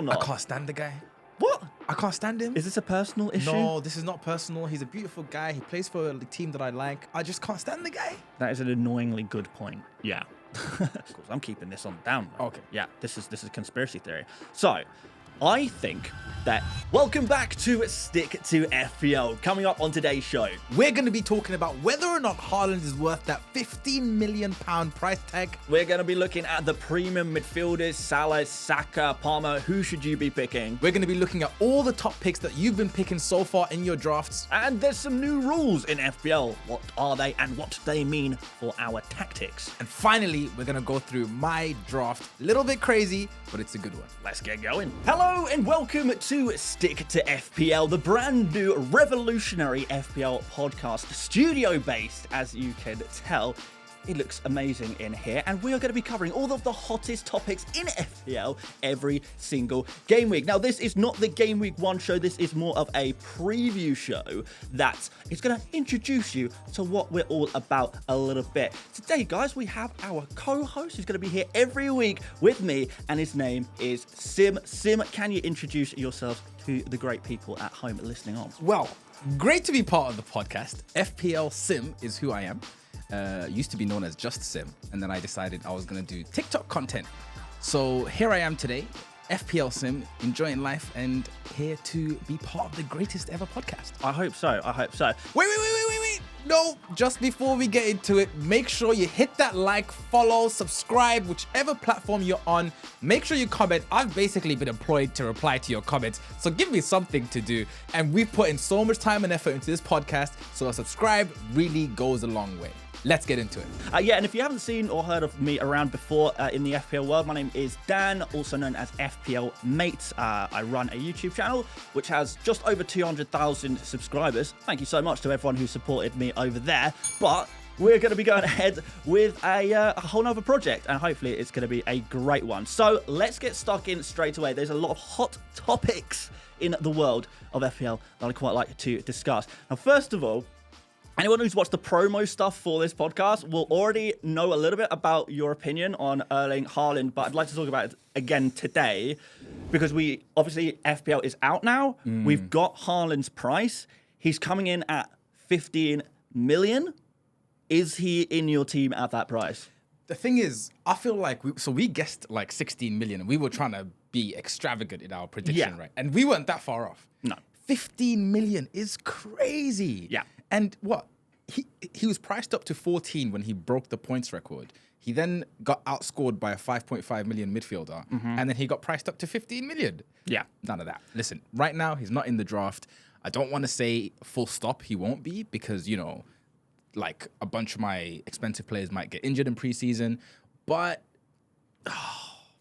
or not? I can't stand the guy. What? I can't stand him. Is this a personal issue? No, this is not personal. He's a beautiful guy. He plays for a team that I like. I just can't stand the guy. That is an annoyingly good point. Yeah. Of course, I'm keeping this on down. Okay. Yeah, this is conspiracy theory. So, I think that welcome back to Stick to FPL. Coming up on today's show, we're going to be talking about whether or not Haaland is worth that £15 million price tag. We're going to be looking at the premium midfielders, Salah, Saka, Palmer. Who should you be picking? We're going to be looking at all the top picks that you've been picking so far in your drafts. And there's some new rules in FPL. What are they and what do they mean for our tactics? And finally, we're going to go through my draft. A little bit crazy, but it's a good one. Let's get going. Hello and welcome to Stick to FPL, the brand new revolutionary FPL podcast, studio-based, as you can tell. It looks amazing in here, and we are going to be covering all of the hottest topics in FPL every single game week. Now, this is not the Game Week 1 show. This is more of a preview show that is going to introduce you to what we're all about a little bit. Today, guys, we have our co-host who's going to be here every week with me, and his name is Cim. Cim, can you introduce yourself to the great people at home listening on? Well, great to be part of the podcast. FPL Cim is who I am. Used to be known as Just Sim, and then I decided I was going to do TikTok content. So here I am today, FPL Cim, enjoying life and here to be part of the greatest ever podcast. I hope so. I hope so. Wait. No, just before we get into it, make sure you hit that like, follow, subscribe, whichever platform you're on. Make sure you comment. I've basically been employed to reply to your comments, so give me something to do. And we've put in so much time and effort into this podcast, so a subscribe really goes a long way. Let's get into it. Yeah, and if you haven't seen or heard of me around before in the FPL world, my name is Dan, also known as FPL Mate. I run a YouTube channel which has just over 200,000 subscribers. Thank you so much to everyone who supported me over there. But we're going to be going ahead with a whole nother project, and hopefully it's going to be a great one. So let's get stuck in straight away. There's a lot of hot topics in the world of FPL that I'd quite like to discuss. Now, first of all, anyone who's watched the promo stuff for this podcast will already know a little bit about your opinion on Erling Haaland, but I'd like to talk about it again today because obviously FPL is out now. We've got Haaland's price. He's coming in at 15 million. Is he in your team at that price? The thing is, I feel like we guessed like 16 million and we were trying to be extravagant in our prediction, right? And we weren't that far off. No. 15 million is crazy. Yeah. And what? He was priced up to 14 when he broke the points record. He then got outscored by a 5.5 million midfielder, and then he got priced up to 15 million. Yeah. None of that. Listen, right now, he's not in the draft. I don't want to say full stop he won't be because, you know, like a bunch of my expensive players might get injured in preseason, but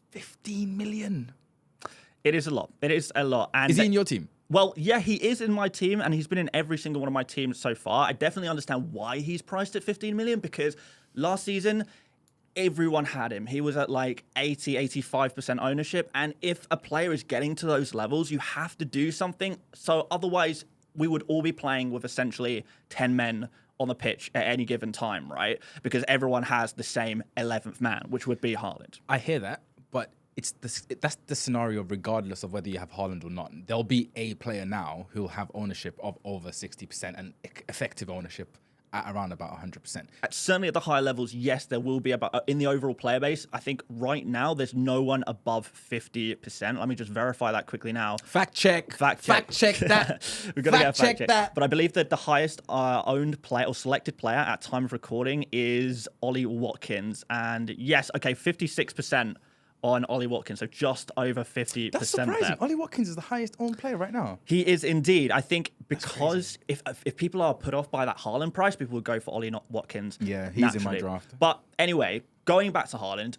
15 million. It is a lot. It is a lot. And is he in your team? Well, yeah, he is in my team, and he's been in every single one of my teams so far. I definitely understand why he's priced at 15 million, because last season, everyone had him. He was at like 80, 85% ownership, and if a player is getting to those levels, you have to do something. So otherwise, we would all be playing with essentially 10 men on the pitch at any given time, right? Because everyone has the same 11th man, which would be Haaland. I hear that, but that's the scenario regardless of whether you have Haaland or not. There'll be a player now who'll have ownership of over 60% and effective ownership at around about 100%. Certainly at the higher levels, yes, there will be about in the overall player base. I think right now there's no one above 50%. Let me just verify that quickly now. Fact check that. We've got to get a fact check that. But I believe that the highest owned player or selected player at time of recording is Ollie Watkins. And yes, okay, 56% on Ollie Watkins, so just over 50%. That's surprising. There. Ollie Watkins is the highest owned player right now. He is indeed. I think because if people are put off by that Haaland price, people would go for Ollie, not Watkins. Yeah, he's naturally in my draft. But anyway, going back to Haaland,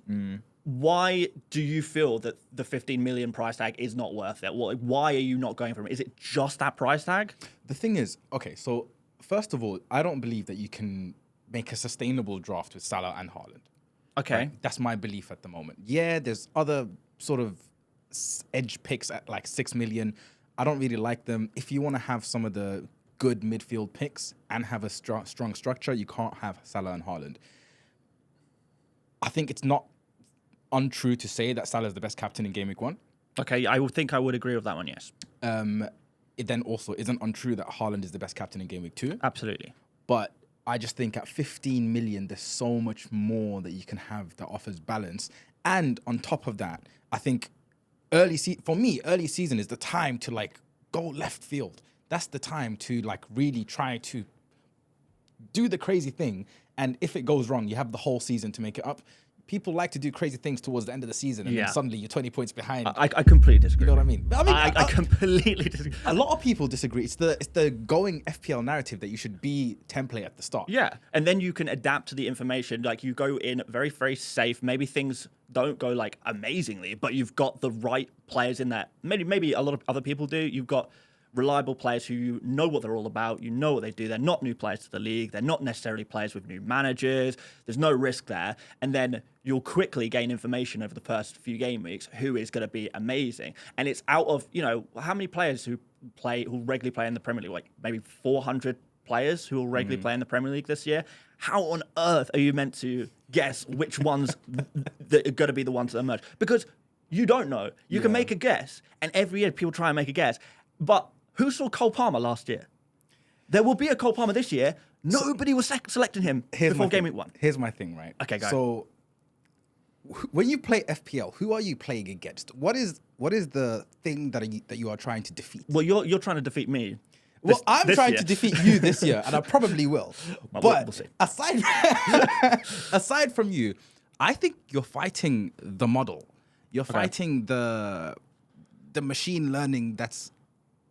why do you feel that the 15 million price tag is not worth it? Why are you not going for him? Is it just that price tag? The thing is, okay, so first of all, I don't believe that you can make a sustainable draft with Salah and Haaland. Okay. Right? That's my belief at the moment. Yeah, there's other sort of edge picks at like 6 million. I don't really like them. If you want to have some of the good midfield picks and have a strong structure, you can't have Salah and Haaland. I think it's not untrue to say that Salah is the best captain in Game Week 1. Okay, I would think I would agree with that one, yes. It then also isn't untrue that Haaland is the best captain in Game Week 2. Absolutely. But I just think at 15 million, there's so much more that you can have that offers balance. And on top of that, I think early season is the time to like go left field. That's the time to like really try to do the crazy thing. And if it goes wrong, you have the whole season to make it up. People like to do crazy things towards the end of the season, and then suddenly you're 20 points behind. I completely disagree. You know what I mean? I completely disagree. A lot of people disagree. It's the going FPL narrative that you should be template at the start. Yeah, and then you can adapt to the information. Like you go in very, very safe. Maybe things don't go like amazingly, but you've got the right players in there. Maybe a lot of other people do. You've got reliable players who you know what they're all about. You know what they do. They're not new players to the league. They're not necessarily players with new managers. There's no risk there. And then you'll quickly gain information over the first few game weeks who is going to be amazing. And it's out of, how many players who regularly play in the Premier League? Like maybe 400 players who will regularly play in the Premier League this year. How on earth are you meant to guess which ones that are going to be the ones that emerge? Because you don't know. You can make a guess, and every year people try and make a guess. But who saw Cole Palmer last year? There will be a Cole Palmer this year. Nobody was selecting him before Game Week 1. Here's my thing, right? Okay, go So when you play FPL, who are you playing against? What is the thing that you are trying to defeat? Well, you're trying to defeat me. I'm trying to defeat you this year, and I probably will. Well, but we'll see. aside from you, I think you're fighting the model. You're fighting the machine learning that's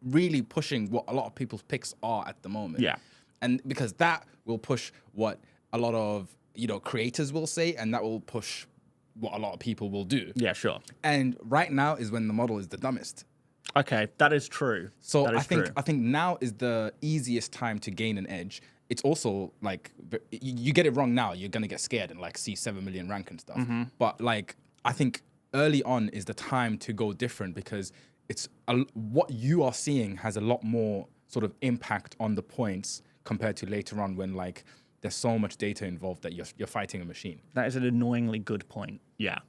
really pushing what a lot of people's picks are at the moment. Yeah. And because that will push what a lot of, creators will say, and that will push what a lot of people will do. Yeah, sure. And right now is when the model is the dumbest. Okay, that is true. So I think now is the easiest time to gain an edge. It's also like you get it wrong now, you're gonna get scared and like see 7 million rank and stuff. Mm-hmm. But like I think early on is the time to go different, because it's what you are seeing has a lot more sort of impact on the points compared to later on when like there's so much data involved that you're fighting a machine. That is an annoyingly good point. Yeah,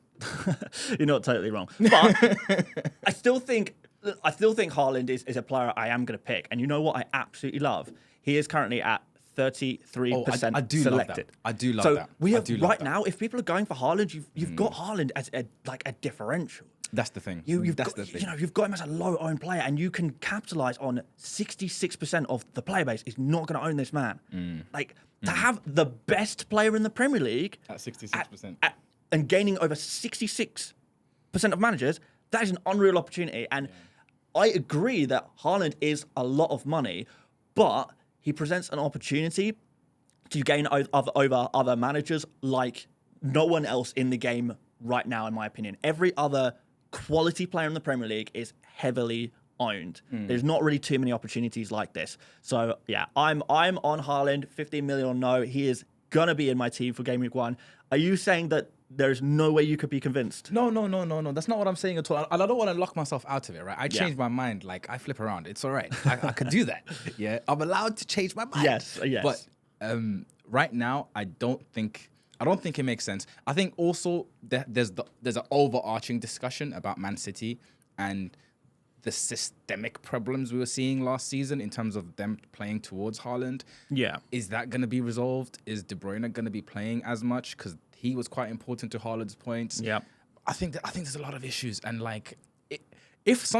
you're not totally wrong. But I still think Haaland is a player I am going to pick. And you know what I absolutely love? He is currently at 33% I do selected. love that. I do love so that. We have right now, if people are going for Haaland, you've got Haaland as a differential. That's the thing. You've got him as a low-owned player, and you can capitalize on 66% of the player base is not going to own this man. To have the best player in the Premier League at 66%. And gaining over 66% of managers, that is an unreal opportunity. And I agree that Haaland is a lot of money, but he presents an opportunity to gain over other managers like no one else in the game right now, in my opinion. Every other quality player in the Premier League is heavily owned. There's not really too many opportunities like this. So yeah, I'm on Haaland, 15 million or no. He is gonna be in my team for Game Week 1. Are you saying that there's no way you could be convinced? No. That's not what I'm saying at all. And I don't want to lock myself out of it, right? I change my mind. Like, I flip around. It's all right. I could do that. Yeah. I'm allowed to change my mind. Yes. But right now, I don't think it makes sense. I think also there's an overarching discussion about Man City and the systemic problems we were seeing last season in terms of them playing towards Haaland. Yeah. Is that going to be resolved? Is De Bruyne going to be playing as much? Because he was quite important to Haaland's points. Yeah. I think there's a lot of issues. And like, if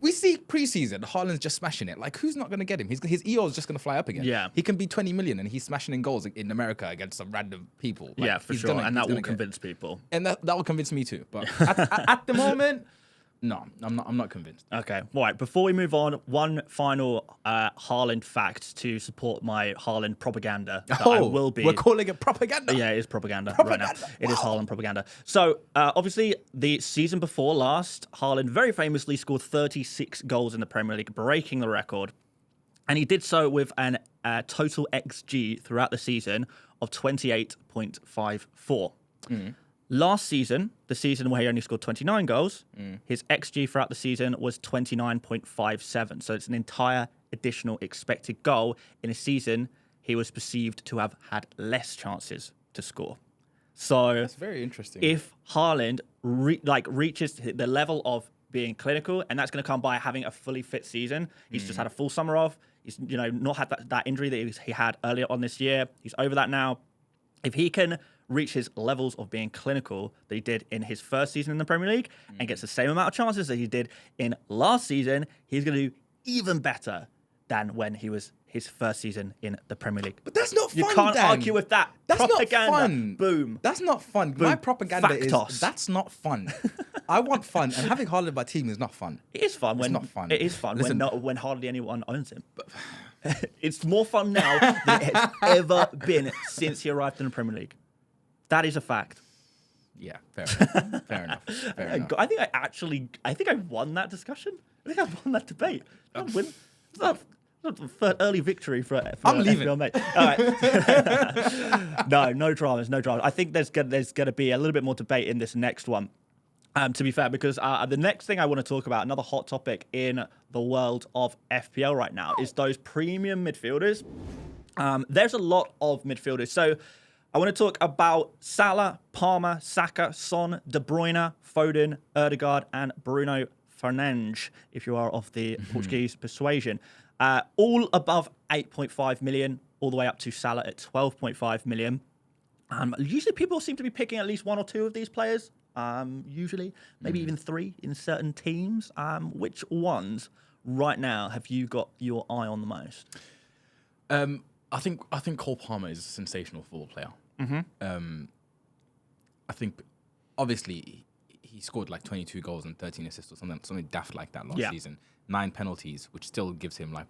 we see preseason, Haaland's just smashing it, like, who's not going to get him? His EO is just going to fly up again. Yeah. He can be 20 million and he's smashing in goals in America against some random people. Like, yeah, for sure. And that will convince people. And that will convince me too. But at the moment, no, I'm not convinced. Okay. All right. Before we move on, one final Haaland fact to support my Haaland propaganda. We're calling it propaganda. Yeah, it is propaganda right now. It is Haaland propaganda. So, obviously, the season before last, Haaland very famously scored 36 goals in the Premier League, breaking the record. And he did so with an total XG throughout the season of 28.54. Last season, the season where he only scored 29 goals, his XG throughout the season was 29.57. So it's an entire additional expected goal in a season he was perceived to have had less chances to score. So that's very interesting. If Haaland reaches the level of being clinical, and that's going to come by having a fully fit season. He's just had a full summer off. He's not had that injury that he had earlier on this year. He's over that now. If he can reach his levels of being clinical that he did in his first season in the Premier League and gets the same amount of chances that he did in last season, he's going to do even better than when he was his first season in the Premier League. But that's not fun, You can't Dan. argue with that. That's propaganda. not fun. Boom. That's not fun. Boom. My propaganda Factos. is that's not fun. I want fun, and having Haaland in my team is not fun. It is fun. It's not fun. It is fun Listen, when hardly anyone owns him. It's more fun now than it has ever been since he arrived in the Premier League. That is a fact. Yeah, fair enough. Fair enough. Fair enough. I think I won that discussion. I think I won that debate. It's not an early victory for I'm leaving. FPL Mate. All right. No dramas. I think there's going to be a little bit more debate in this next one. To be fair, because the next thing I want to talk about, another hot topic in the world of FPL right now, is those premium midfielders. There's a lot of midfielders. So I want to talk about Salah, Palmer, Saka, Son, De Bruyne, Foden, Ødegaard, and Bruno Fernandes, if you are of the Portuguese persuasion. All above 8.5 million, all the way up to Salah at 12.5 million. Usually people seem to be picking at least one or two of these players. Usually, maybe even three in certain teams. Which ones right now have you got your eye on the most? I think Cole Palmer is a sensational football player. I think obviously he scored like 22 goals and 13 assists or something daft like that last season. 9 penalties, which still gives him like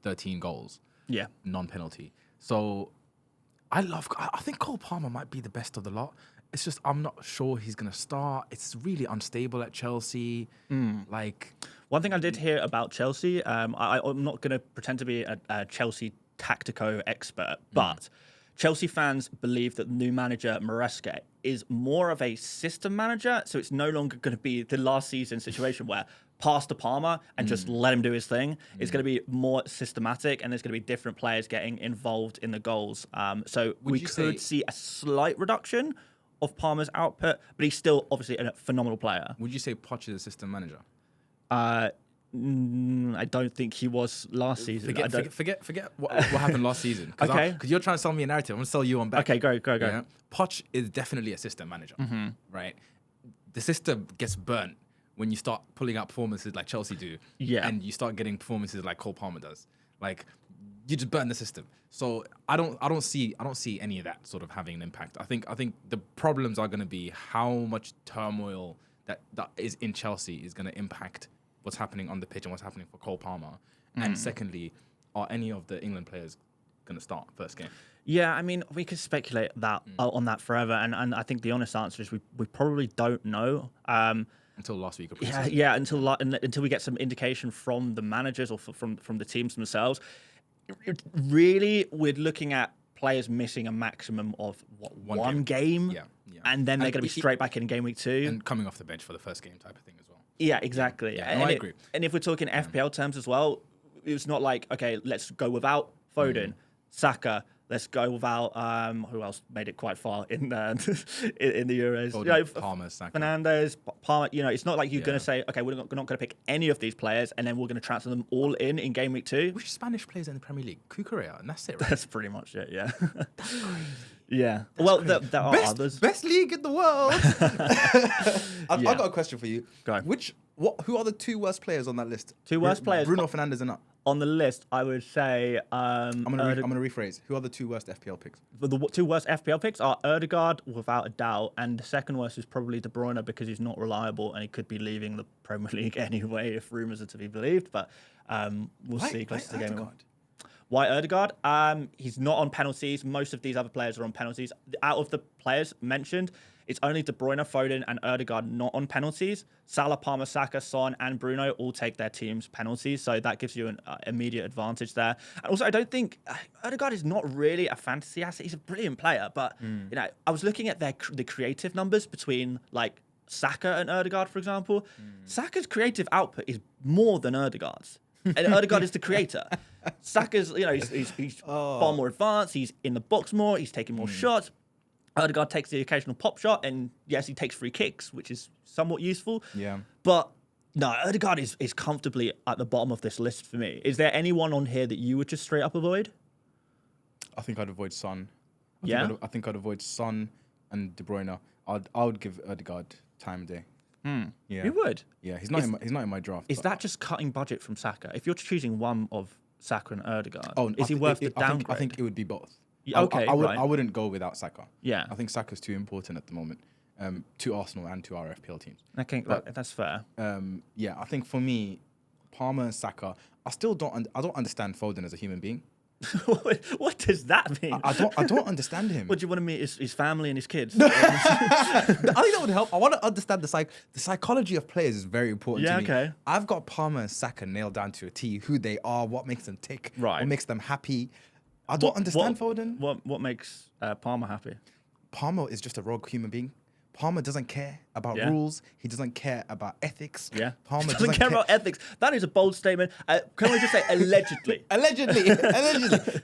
13 goals. Yeah, non-penalty. So I think Cole Palmer might be the best of the lot. It's just I'm not sure he's going to start. It's really unstable at Chelsea. Like one thing I did hear about Chelsea, I'm not going to pretend to be a Chelsea tactico expert, but Chelsea fans believe that the new manager, Maresca, is more of a system manager. So it's no longer going to be the last season situation where pass to Palmer and just let him do his thing. It's going to be more systematic, and there's going to be different players getting involved in the goals. So we could see a slight reduction of Palmer's output, but he's still obviously a phenomenal player. Would you say Poch is a system manager? I don't think he was last season. Forget what happened last season. Okay. Because you're trying to sell me a narrative. I'm going to sell you on back. Okay, go. Yeah? Poch is definitely a system manager, right? The system gets burnt when you start pulling out performances like Chelsea do, and you start getting performances like Cole Palmer does. Like you just burn the system. So I don't see any of that sort of having an impact. I think the problems are going to be how much turmoil that is in Chelsea is going to impact what's happening on the pitch and what's happening for Cole Palmer. And secondly, are any of the England players going to start first game? Yeah, I mean, we could speculate that on that forever, and I think the honest answer is we probably don't know. Until last week. Until we get some indication from the managers or from the teams themselves. Really, we're looking at players missing a maximum of one game, and then they're going to be straight back in game week 2 and coming off the bench for the first game type of thing as well. Yeah, exactly. Yeah, I agree. And if we're talking FPL terms as well, it's not like, okay, let's go without Foden, Saka. Let's go without who else made it quite far in the Euros. Foden, Palmer, Saka. Fernandes, Palmer. It's not like you're going to say, okay, we're not going to pick any of these players, and then we're going to transfer them all in game week 2. Which Spanish players in the Premier League? Cucurella, and that's it, right? That's pretty much it. Yeah. That's crazy. Yeah. That's There are others. Best league in the world. I've got a question for you. Go. Who are the 2 worst players on that list? 2 worst players? Bruno Fernandes and not. On the list, I would say... I'm going to rephrase. Who are the 2 worst FPL picks? The 2 worst FPL picks are Ødegaard, without a doubt, and the second worst is probably De Bruyne because he's not reliable and he could be leaving the Premier League anyway if rumours are to be believed. But we'll see close to the game. Why Ødegaard? He's not on penalties. Most of these other players are on penalties. Out of the players mentioned, it's only De Bruyne, Foden, and Ødegaard not on penalties. Salah, Palmer, Saka, Son, and Bruno all take their team's penalties, so that gives you an immediate advantage there. And also, I don't think Ødegaard is not really a fantasy asset. He's a brilliant player, but I was looking at the creative numbers between like Saka and Ødegaard, for example. Saka's creative output is more than Ødegaard's. And Ødegaard is the creator. Saka's, he's far more advanced. He's in the box more. He's taking more shots. Ødegaard takes the occasional pop shot, and yes, he takes free kicks, which is somewhat useful. Yeah. But No, Ødegaard is comfortably at the bottom of this list for me. Is there anyone on here that you would just straight up avoid? I think I'd avoid Son. I think I'd avoid Son and De Bruyne. I would give Ødegaard time of day. Yeah. You would? Yeah, he's not in my draft. Is that just cutting budget from Saka? If you're choosing one of Saka and Ødegaard, is he worth the downgrade? I think it would be both. Okay, I wouldn't go without Saka. Yeah. I think Saka's too important at the moment to Arsenal and to our FPL teams. Okay, that's fair. Yeah, I think for me, Palmer and Saka, I don't understand Foden as a human being. What does that mean? I don't understand him. What do you want to meet his family and his kids? I think that would help. I want to understand the psychology of players is very important to me. Okay. I've got Palmer and Saka nailed down to a T, who they are, what makes them tick, right. what makes them happy. I don't understand Foden. What makes Palmer happy? Palmer is just a rogue human being. Palmer doesn't care about rules. He doesn't care about ethics. Yeah. Palmer doesn't care about ethics. That is a bold statement. Can we just say allegedly? Allegedly.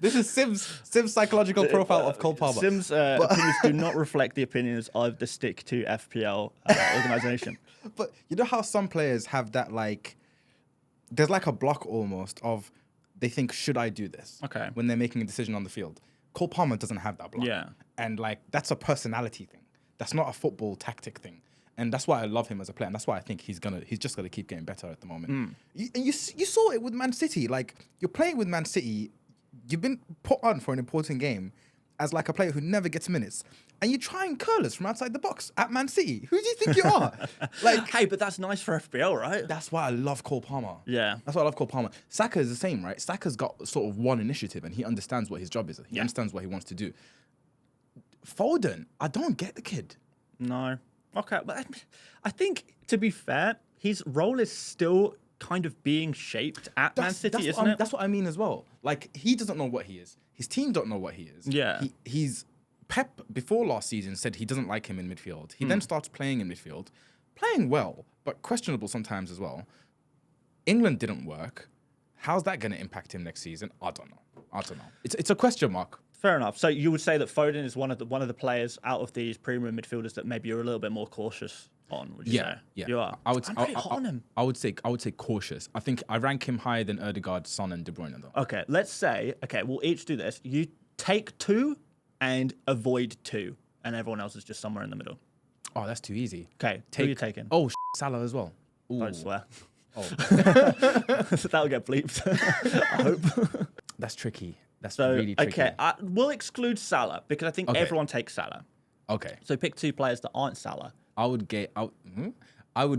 This is Cim's psychological profile of Cole Palmer. Cim's opinions do not reflect the opinions of the Stick to FPL organization. But you know how some players have that, like, there's like a block almost of, they think, should I do this? Okay. When they're making a decision on the field. Cole Palmer doesn't have that block. Yeah. And like, that's a personality thing. That's not a football tactic thing. And that's why I love him as a player. And that's why I think he's just going to keep getting better at the moment. You saw it with Man City. Like, you're playing with Man City. You've been put on for an important game as like a player who never gets minutes. And you try and curl us from outside the box at Man City. Who do you think you are? Like, hey, but that's nice for FPL, right? That's why I love Cole Palmer. Yeah. That's why I love Cole Palmer. Saka is the same, right? Saka's got sort of one initiative and he understands what his job is. He understands what he wants to do. Foden, I don't get the kid. No. Okay, but I think, to be fair, his role is still kind of being shaped at Man City, isn't it? That's what I mean as well. Like, he doesn't know what he is. His team don't know what he is. Yeah. He's Pep, before last season, said he doesn't like him in midfield. He then starts playing in midfield, playing well, but questionable sometimes as well. England didn't work. How's that going to impact him next season? I don't know. It's a question mark. Fair enough. So you would say that Foden is one of the players out of these premium midfielders that maybe you're a little bit more cautious on. Would you say? Yeah. You are. I'm pretty hot on him. I would say cautious. I think I rank him higher than Ødegaard, Son, and De Bruyne though. Okay, let's say we'll each do this. You take 2 and avoid 2, and everyone else is just somewhere in the middle. Oh, that's too easy. Okay, who are you taking? Oh, Salah as well. Ooh. Don't swear. Oh. That'll get bleeped. I hope. That's tricky. That's really tricky. Okay, we'll exclude Salah because I think everyone takes Salah. Okay. So pick 2 players that aren't Salah. I would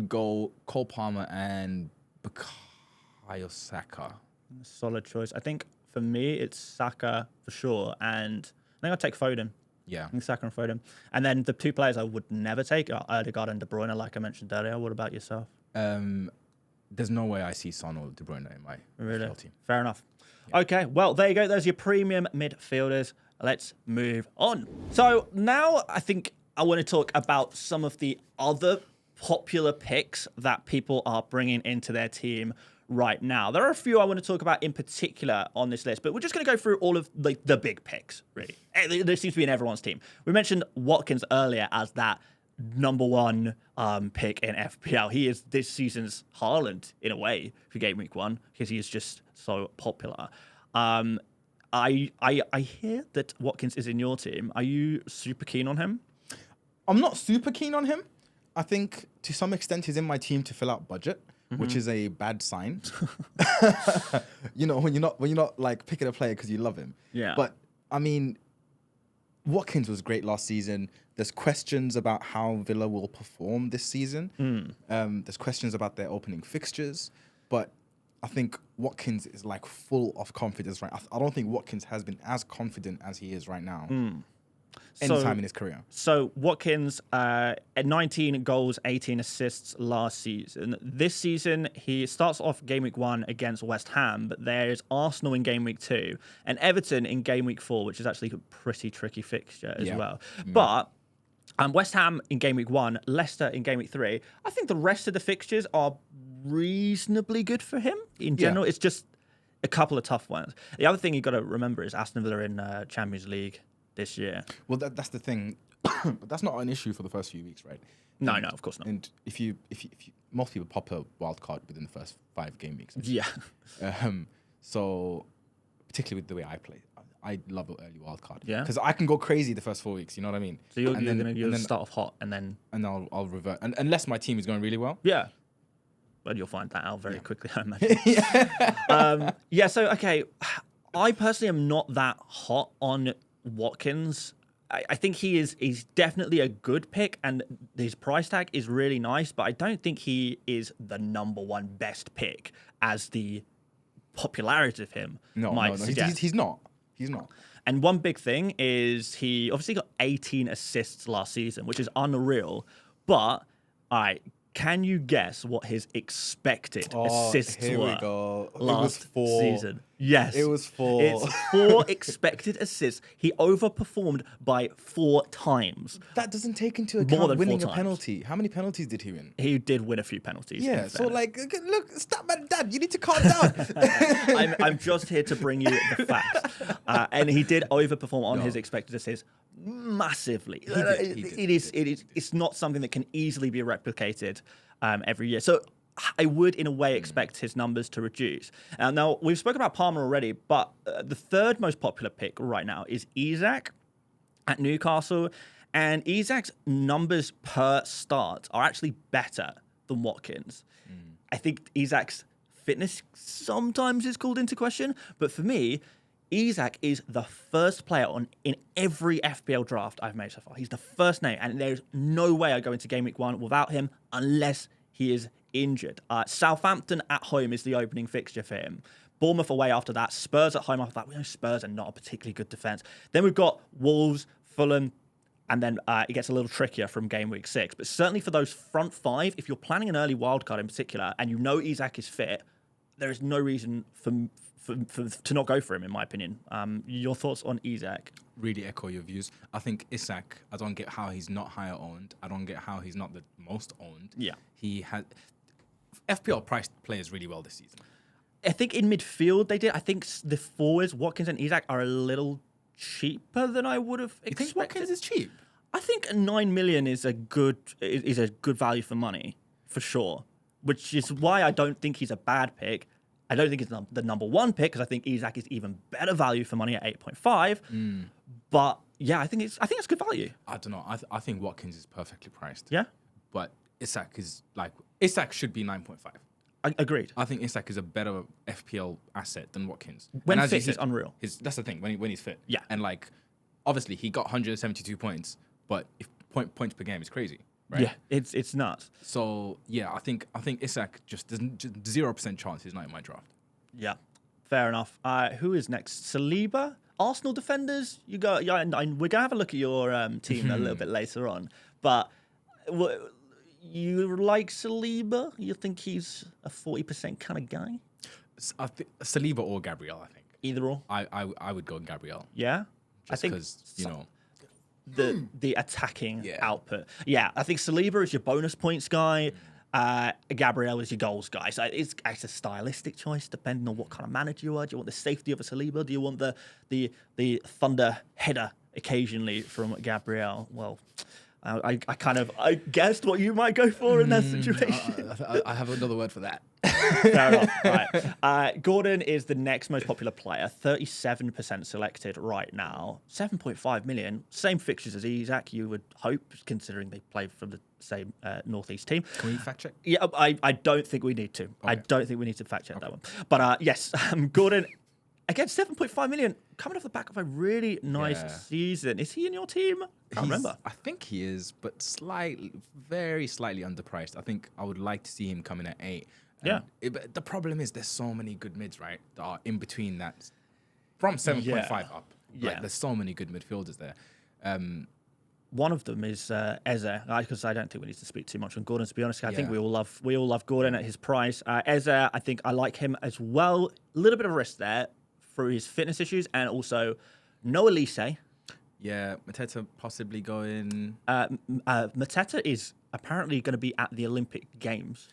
go Cole Palmer and Bukayo Saka. Solid choice. I think for me it's Saka for sure, and I think I'll take Foden. Yeah. I think Saka and Foden. And then the 2 players I would never take are Ødegaard and De Bruyne, like I mentioned earlier. What about yourself? There's no way I see Son or De Bruyne in my FPL team. Fair enough. Yeah. Okay, well, there you go. There's your premium midfielders. Let's move on. So now I think I want to talk about some of the other popular picks that people are bringing into their team right now. There are a few I want to talk about in particular on this list, but we're just going to go through all of the big picks, really. There seems to be in everyone's team. We mentioned Watkins earlier as that #1 pick in FPL. He is this season's Haaland in a way for Game Week 1 because he is just so popular. I hear that Watkins is in your team. Are you super keen on him? I'm not super keen on him. I think to some extent he's in my team to fill out budget, which is a bad sign. You know, when you're not like picking a player because you love him. Yeah. But I mean, Watkins was great last season. There's questions about how Villa will perform this season. There's questions about their opening fixtures, but I think Watkins is like full of confidence, right? I don't think Watkins has been as confident as he is right now. Anytime in his career. So Watkins, at 19 goals, 18 assists last season. This season, he starts off Game Week 1 against West Ham, but there's Arsenal in Game Week 2 and Everton in Game Week 4, which is actually a pretty tricky fixture as well. But West Ham in Game Week 1, Leicester in Game Week 3. I think the rest of the fixtures are reasonably good for him in general. It's just a couple of tough ones. The other thing you got to remember is Aston Villa in Champions League this year. Well, that's the thing, but that's not an issue for the first few weeks, right? No, of course not. And if you most people pop a wild card within the first 5 game weeks. Yeah. So particularly with the way I play, I love an early wild card. Yeah. Because I can go crazy the first 4 weeks. You know what I mean? So you're going to start off hot and then... And I'll revert. And unless my team is going really well. Yeah. But you'll find that out very quickly, I imagine. So, okay. I personally am not that hot on Watkins. I think he's definitely a good pick, and his price tag is really nice, but I don't think he is the number one best pick as the popularity of him might suggest. He's not. He's not. And one big thing is he obviously got 18 assists last season, which is unreal. But, all right, can you guess what his expected assists were last season? Yes. It was 4. It's 4 expected assists. He overperformed by 4 times. That doesn't take into account winning a penalty. How many penalties did he win? He did win a few penalties. Yeah, so like, look, stop, man, Dad, you need to calm down. I'm just here to bring you the facts. And he did overperform on his expected assists massively. It's not something that can easily be replicated every year. So I would, in a way, expect his numbers to reduce. Now, we've spoken about Palmer already, but the third most popular pick right now is Isak at Newcastle. And Isak's numbers per start are actually better than Watkins. I think Isak's fitness sometimes is called into question, but for me, Isak is the first player in every FPL draft I've made so far. He's the first name, and there's no way I go into Game Week 1 without him unless he is injured. Southampton at home is the opening fixture for him. Bournemouth away after that. Spurs at home after that. We know Spurs are not a particularly good defence. Then we've got Wolves, Fulham, and then it gets a little trickier from Game Week 6. But certainly for those front 5, if you're planning an early wildcard in particular, and you know Isak is fit, there is no reason to not go for him, in my opinion. Your thoughts on Isak? Really echo your views. I think Isak, I don't get how he's not higher owned. I don't get how he's not the most owned. Yeah. He had... FPL priced players really well this season. I think in midfield they did. I think the forwards, Watkins and Isak, are a little cheaper than I would have expected. You think Watkins is cheap? I think 9 million is a good value for money, for sure. Which is why I don't think he's a bad pick. I don't think it's the number one pick, because I think Isak is even better value for money at 8.5. But yeah, I think it's good value. I don't know. I think Watkins is perfectly priced. Yeah. But Isak should be 9.5. Agreed. I think Isak is a better FPL asset than Watkins. When fit, he's unreal. That's the thing, when he's fit. Yeah. And obviously he got 172 points, but points per game is crazy. Right? Yeah, it's nuts. So yeah, I think Isak just 0% chance he's not in my draft. Yeah, fair enough. Who is next? Saliba, Arsenal defenders. You go. Yeah, and we're gonna have a look at your team a little bit later on. But you like Saliba? You think he's a 40% kind of guy? Saliba or Gabriel, I think. Either or. I would go Gabriel. Yeah, I think because the attacking output. Yeah, I think Saliba is your bonus points guy. Gabriel is your goals guy. So it's a stylistic choice depending on what kind of manager you are. Do you want the safety of a Saliba? Do you want the thunder header occasionally from Gabriel? Well, I guessed what you might go for in that situation. I have another word for that. Fair enough. Right. Gordon is the next most popular player, 37% selected right now, 7.5 million. Same fixtures as Isak, you would hope, considering they play from the same Northeast team. Can we fact check? Yeah, I don't think we need to. Okay. I don't think we need to fact check that one. But yes, Gordon, again, 7.5 million, coming off the back of a really nice season. Is he in your team? I can't remember. I think he is, but very slightly underpriced. I think I would like to see him coming at 8. But the problem is there's so many good mids, right, that are in between that. From 7.5 up. Yeah. There's so many good midfielders there. One of them is Eze, because I don't think we need to speak too much on Gordon, to be honest. I think we all love Gordon at his price. Eze, I think I like him as well. A little bit of a risk there through his fitness issues, and also no Elise. Yeah, Mateta possibly going... Mateta is apparently going to be at the Olympic Games.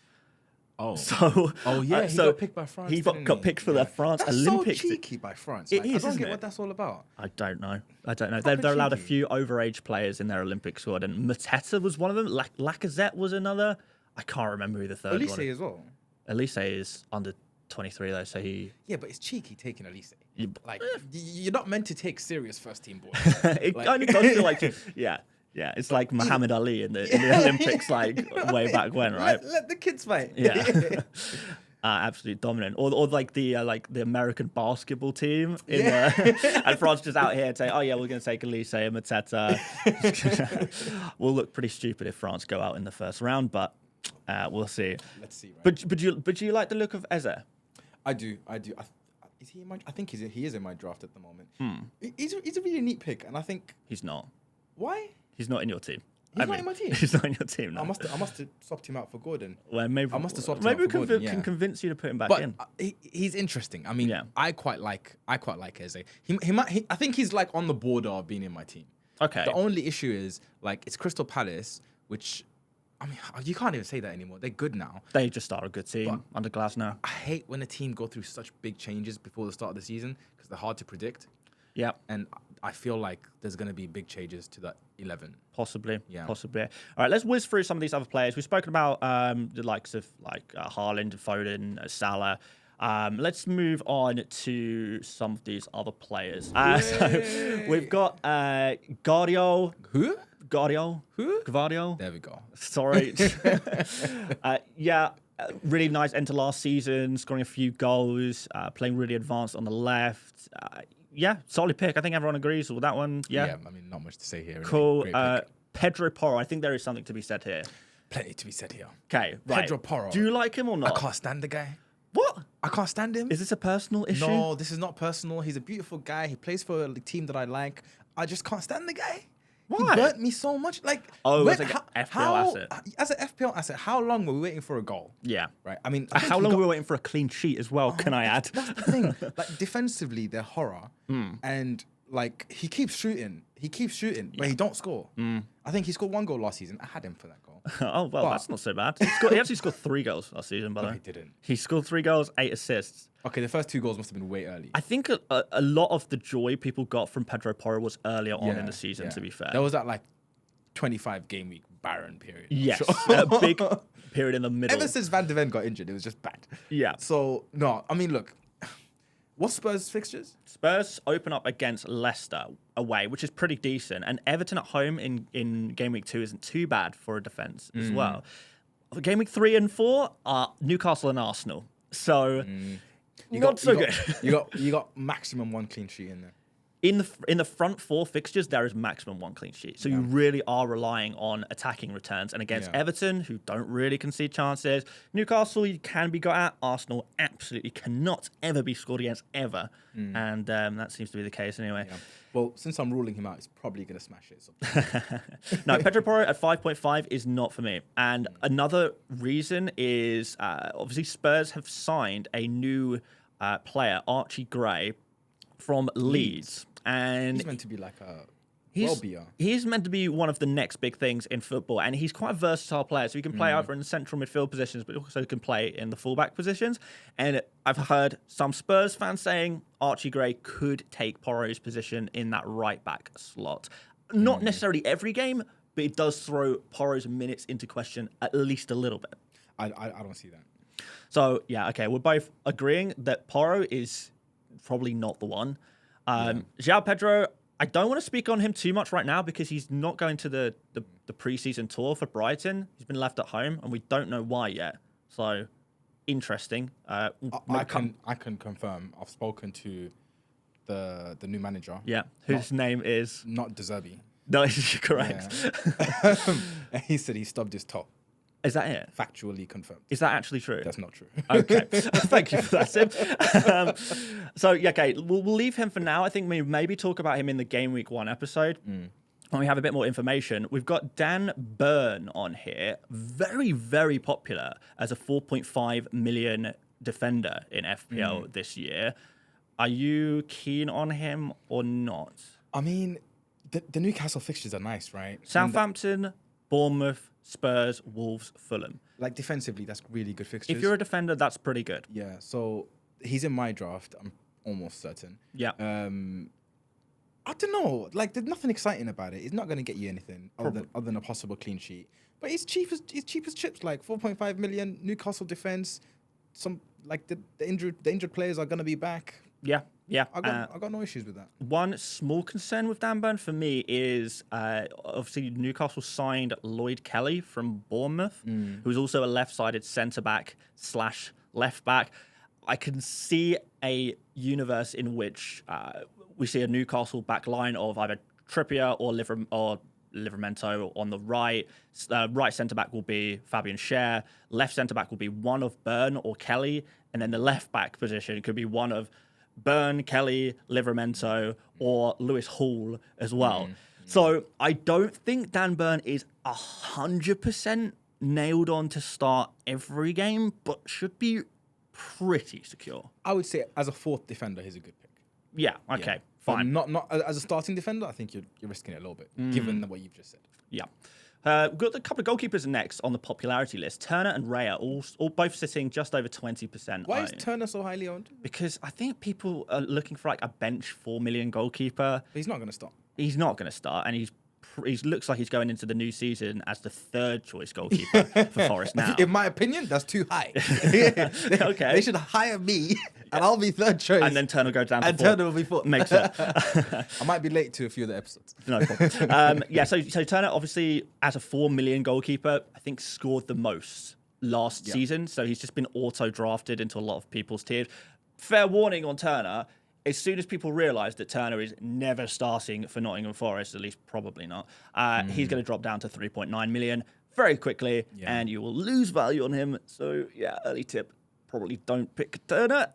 Oh. So, he got picked by France. He got picked for the France that's Olympics. So cheeky by France. It is, I don't get what that's all about. I don't know. They're allowed a few overage players in their Olympic squad, and Mateta was one of them. Lacazette was another. I can't remember who the third Elise one is. as well. Elise is under 23 though, so he... Yeah, but it's cheeky taking Elise. You- Like, you're not meant to take serious first team boys. It kind of does feel like... Yeah. Yeah, it's like Muhammad Ali in the Olympics, like way back when, right? Let the kids fight. Yeah. Absolutely dominant, or like the American basketball team, and France just out here saying, "Oh yeah, we're going to take Elise and Mateta." We'll look pretty stupid if France go out in the first round, but we'll see. Let's see. Right? But do you like the look of Eze? I do. Is he in my? I think he is in my draft at the moment. He's a really neat pick, and I think He's not. why He's not in your team. he's not in my team. He's not in your team. No. I must have swapped him out for Gordon. Well, maybe I must have swapped him maybe out for we Gordon, can convince you to put him back But in. he's interesting. I mean, Yeah. I quite like Eze. I think he's like on the border of being in my team. Okay. The only issue is like it's Crystal Palace, which I mean you can't even say that anymore. They're good now. They just are a good team under Glasner. I hate when a team go through such big changes before the start of the season because they're hard to predict. Yeah. And I feel like there's going to be big changes to that 11. Possibly. Yeah. Possibly. All right, let's whiz through some of these other players. We've spoken about the likes of Haaland, Foden, Salah. Let's move on to some of these other players. So we've got Guardiola. Who? Guardiola. Who? Guardiola. There we go. Sorry. Really nice end to last season, scoring a few goals, playing really advanced on the left. Solid pick. I think everyone agrees with that one. Yeah. I mean, not much to say here. Cool. Great pick. Pedro Porro. I think there is something to be said here. Plenty to be said here. Okay, right. Pedro Porro. Do you like him or not? I can't stand the guy. What? I can't stand him. Is this a personal issue? No, this is not personal. He's a beautiful guy. He plays for a team that I like. I just can't stand the guy. Why? He burnt me so much. Like, as an FPL asset. As an FPL asset, how long were we waiting for a goal? Yeah. Right. I mean, How long were we waiting for a clean sheet as well? Can I add? That's the thing. Like defensively, they're horror, and like he keeps shooting, but he don't score. I think he scored 1 goal last season. I had him for that goal. Oh well, that's not so bad. He actually scored 3 goals last season, by the way. he didn't. He scored 3 goals, 8 assists. Okay, the first 2 goals must have been way early. I think a lot of the joy people got from Pedro Porro was earlier on in the season. To be fair, there was that like 25 game week barren period. Yes, a big period in the middle. Ever since Van de Ven got injured, it was just bad. Yeah. So no, I mean, look, what's Spurs' fixtures? Spurs open up against Leicester away, which is pretty decent, and Everton at home in game week 2 isn't too bad for a defense as well. For game week 3 and 4 are Newcastle and Arsenal, so not so good. You got maximum 1 clean sheet in there. In the front 4 fixtures, there is maximum 1 clean sheet. So you really are relying on attacking returns. And against Everton, who don't really concede chances, Newcastle, you can be got at. Arsenal absolutely cannot ever be scored against, ever. And that seems to be the case anyway. Yeah. Well, since I'm ruling him out, he's probably going to smash it. So. No, Pedro Porro at 5.5 is not for me. And another reason is obviously Spurs have signed a new player, Archie Gray, from Leeds. And he's meant to be like a well-beer. He's meant to be one of the next big things in football, and he's quite a versatile player. So he can play either in the central midfield positions, but also can play in the fullback positions. And I've heard some Spurs fans saying Archie Gray could take Porro's position in that right back slot. Not necessarily every game, but it does throw Porro's minutes into question at least a little bit. I don't see that. So yeah, okay, we're both agreeing that Porro is probably not the one. João Pedro, I don't want to speak on him too much right now because he's not going to the pre-season tour for Brighton. He's been left at home, and we don't know why yet. So, interesting. I can confirm. I've spoken to the new manager. Yeah, whose name is... Not De Zerbi. No, correct. Yeah. He said he stubbed his toe. Is that it? Factually confirmed. Is that actually true? That's not true. Okay. Thank you for that, Sim. So, yeah, okay, we'll leave him for now. I think we maybe talk about him in the Game Week 1 episode when we have a bit more information. We've got Dan Burn on here. Very, very popular as a 4.5 million defender in FPL this year. Are you keen on him or not? I mean, the Newcastle fixtures are nice, right? Southampton, Bournemouth, Spurs, Wolves, Fulham. Like defensively, that's really good fixtures. If you're a defender, that's pretty good. Yeah, so he's in my draft. I'm almost certain. Yeah. I don't know. Like, there's nothing exciting about it. It's not going to get you anything other than a possible clean sheet. But he's cheap as chips, like 4.5 million. Newcastle defense. Some like the injured players are gonna be back. Yeah. I got no issues with that. One small concern with Dan Burn for me is obviously Newcastle signed Lloyd Kelly from Bournemouth, who's also a left-sided centre-back / left-back. I can see a universe in which we see a Newcastle back line of either Trippier or Livramento on the right. Right centre-back will be Fabian Schär. Left centre-back will be one of Burn or Kelly. And then the left-back position could be one of Burn, Kelly, Livramento, or Lewis Hall as well. So I don't think Dan Burn is 100% nailed on to start every game, but should be pretty secure. I would say as a fourth defender, he's a good pick. Yeah, okay, fine. Not as a starting defender. I think you're risking it a little bit, given what you've just said. Yeah. We've got a couple of goalkeepers next on the popularity list. Turner and Raya, all both sitting just over 20%. Why is Turner so highly owned? Because I think people are looking for like a bench 4 million goalkeeper. But he's not going to start. He's not going to start, and he looks like he's going into the new season as the third choice goalkeeper for Forest now. In my opinion, that's too high. Okay. They should hire me, and I'll be third choice. And then Turner goes down to and fourth. Turner will be fourth. Makes sense. I might be late to a few of the episodes. No problem. So Turner, obviously, as a 4 million goalkeeper, I think scored the most last season. So he's just been auto-drafted into a lot of people's tiers. Fair warning on Turner. As soon as people realise that Turner is never starting for Nottingham Forest, at least probably not, he's going to drop down to 3.9 million very quickly, and you will lose value on him. So, yeah, early tip, probably don't pick Turner.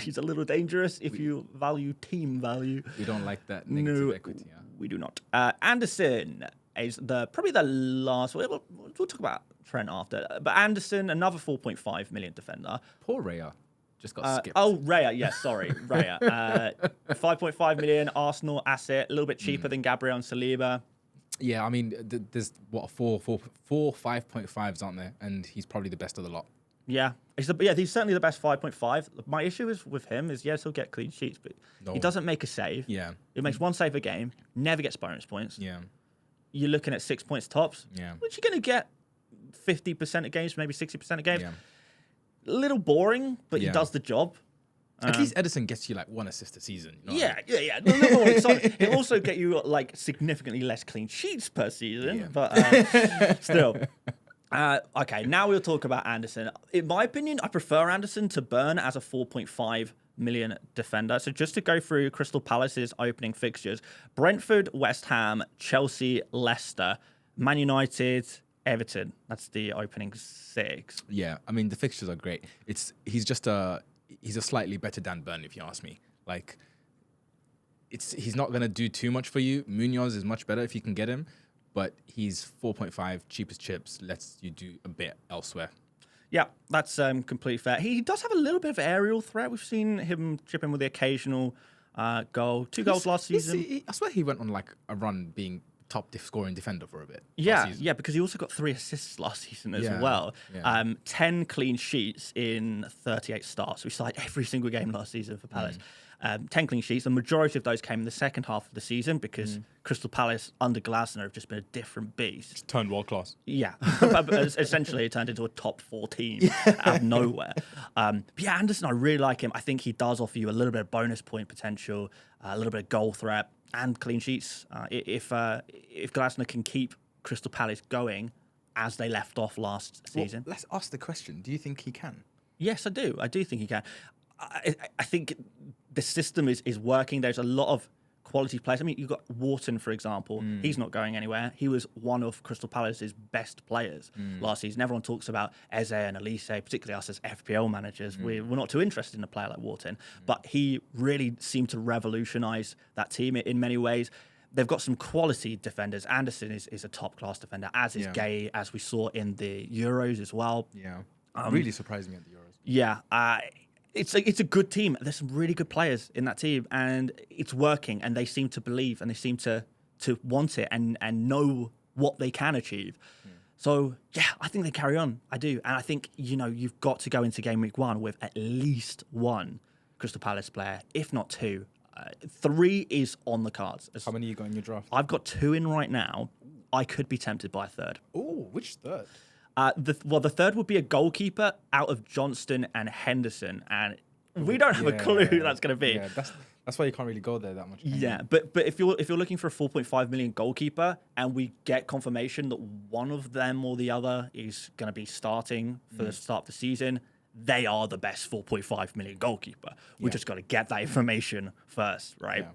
He's a little dangerous if you value team value. We don't like that negative equity. Yeah. We do not. Anderson is probably the last. We'll talk about Trent after. But Anderson, another 4.5 million defender. Poor Raya. Just got skipped. Raya. Yes, sorry. Raya. 5.5 million Arsenal asset, a little bit cheaper than Gabriel and Saliba. Yeah, I mean, there's four 5.5s, aren't there? And he's probably the best of the lot. Yeah. He's certainly the best 5.5. My issue is with him is, yes, he'll get clean sheets, but he doesn't make a save. Yeah. He makes one save a game, never gets bonus points. Yeah. You're looking at 6 points tops. Yeah. Which you're going to get 50% of games, maybe 60% of games. Yeah. A little boring, but he does the job. At least Edison gets you like 1 assist a season. You know Yeah. A little more exciting. He'll also get you like significantly less clean sheets per season, but still. Okay, now we'll talk about Anderson. In my opinion, I prefer Anderson to Burn as a 4.5 million defender. So just to go through Crystal Palace's opening fixtures: Brentford, West Ham, Chelsea, Leicester, Man United, Everton. That's the opening 6. Yeah, I mean the fixtures are great. He's a slightly better Dan Burn, if you ask me. Like, he's not gonna do too much for you. Munoz is much better if you can get him, but he's 4.5, cheapest chips. Lets you do a bit elsewhere. Yeah, that's completely fair. He does have a little bit of aerial threat. We've seen him chip in with the occasional goal. 2 goals last season. I swear he went on like a run being top scoring defender for a bit. Yeah, because he also got 3 assists last season as well. Yeah. 10 clean sheets in 38 starts. We started every single game last season for Palace. 10 clean sheets. The majority of those came in the second half of the season because Crystal Palace under Glasner have just been a different beast. It's turned world class. Yeah. Essentially, it turned into a top 4 team out of nowhere. But yeah, Anderson, I really like him. I think he does offer you a little bit of bonus point potential, a little bit of goal threat, and clean sheets. If Glasner can keep Crystal Palace going as they left off last season. Let's ask the question. Do you think he can? Yes, I do. I do think he can. I think the system is working. There's a lot of quality players. I mean, you've got Wharton, for example. He's not going anywhere. He was one of Crystal Palace's best players last season. Everyone talks about Eze and Elise, particularly us as FPL managers. We're not too interested in a player like Wharton, but he really seemed to revolutionise that team in many ways. They've got some quality defenders. Anderson is a top-class defender, as is Gay, as we saw in the Euros as well. Yeah, really surprised me at the Euros. Yeah, it's a good team. There's some really good players in that team, and it's working. And they seem to believe, and they seem to want it, and know what they can achieve. So yeah, I think they carry on. I do, and I think you've got to go into game week 1 with at least 1 Crystal Palace player, if not 2. 3 is on the cards. How many you got in your draft? I've got 2 in right now. I could be tempted by a third. Oh, which third? The third would be a goalkeeper out of Johnston and Henderson, and we don't have a clue who that's going to be. Yeah, that's why you can't really go there that much. Yeah, but if you're looking for a 4.5 million goalkeeper, and we get confirmation that one of them or the other is going to be starting for the start of the season, they are the best 4.5 million goalkeeper. We just got to get that information first, right?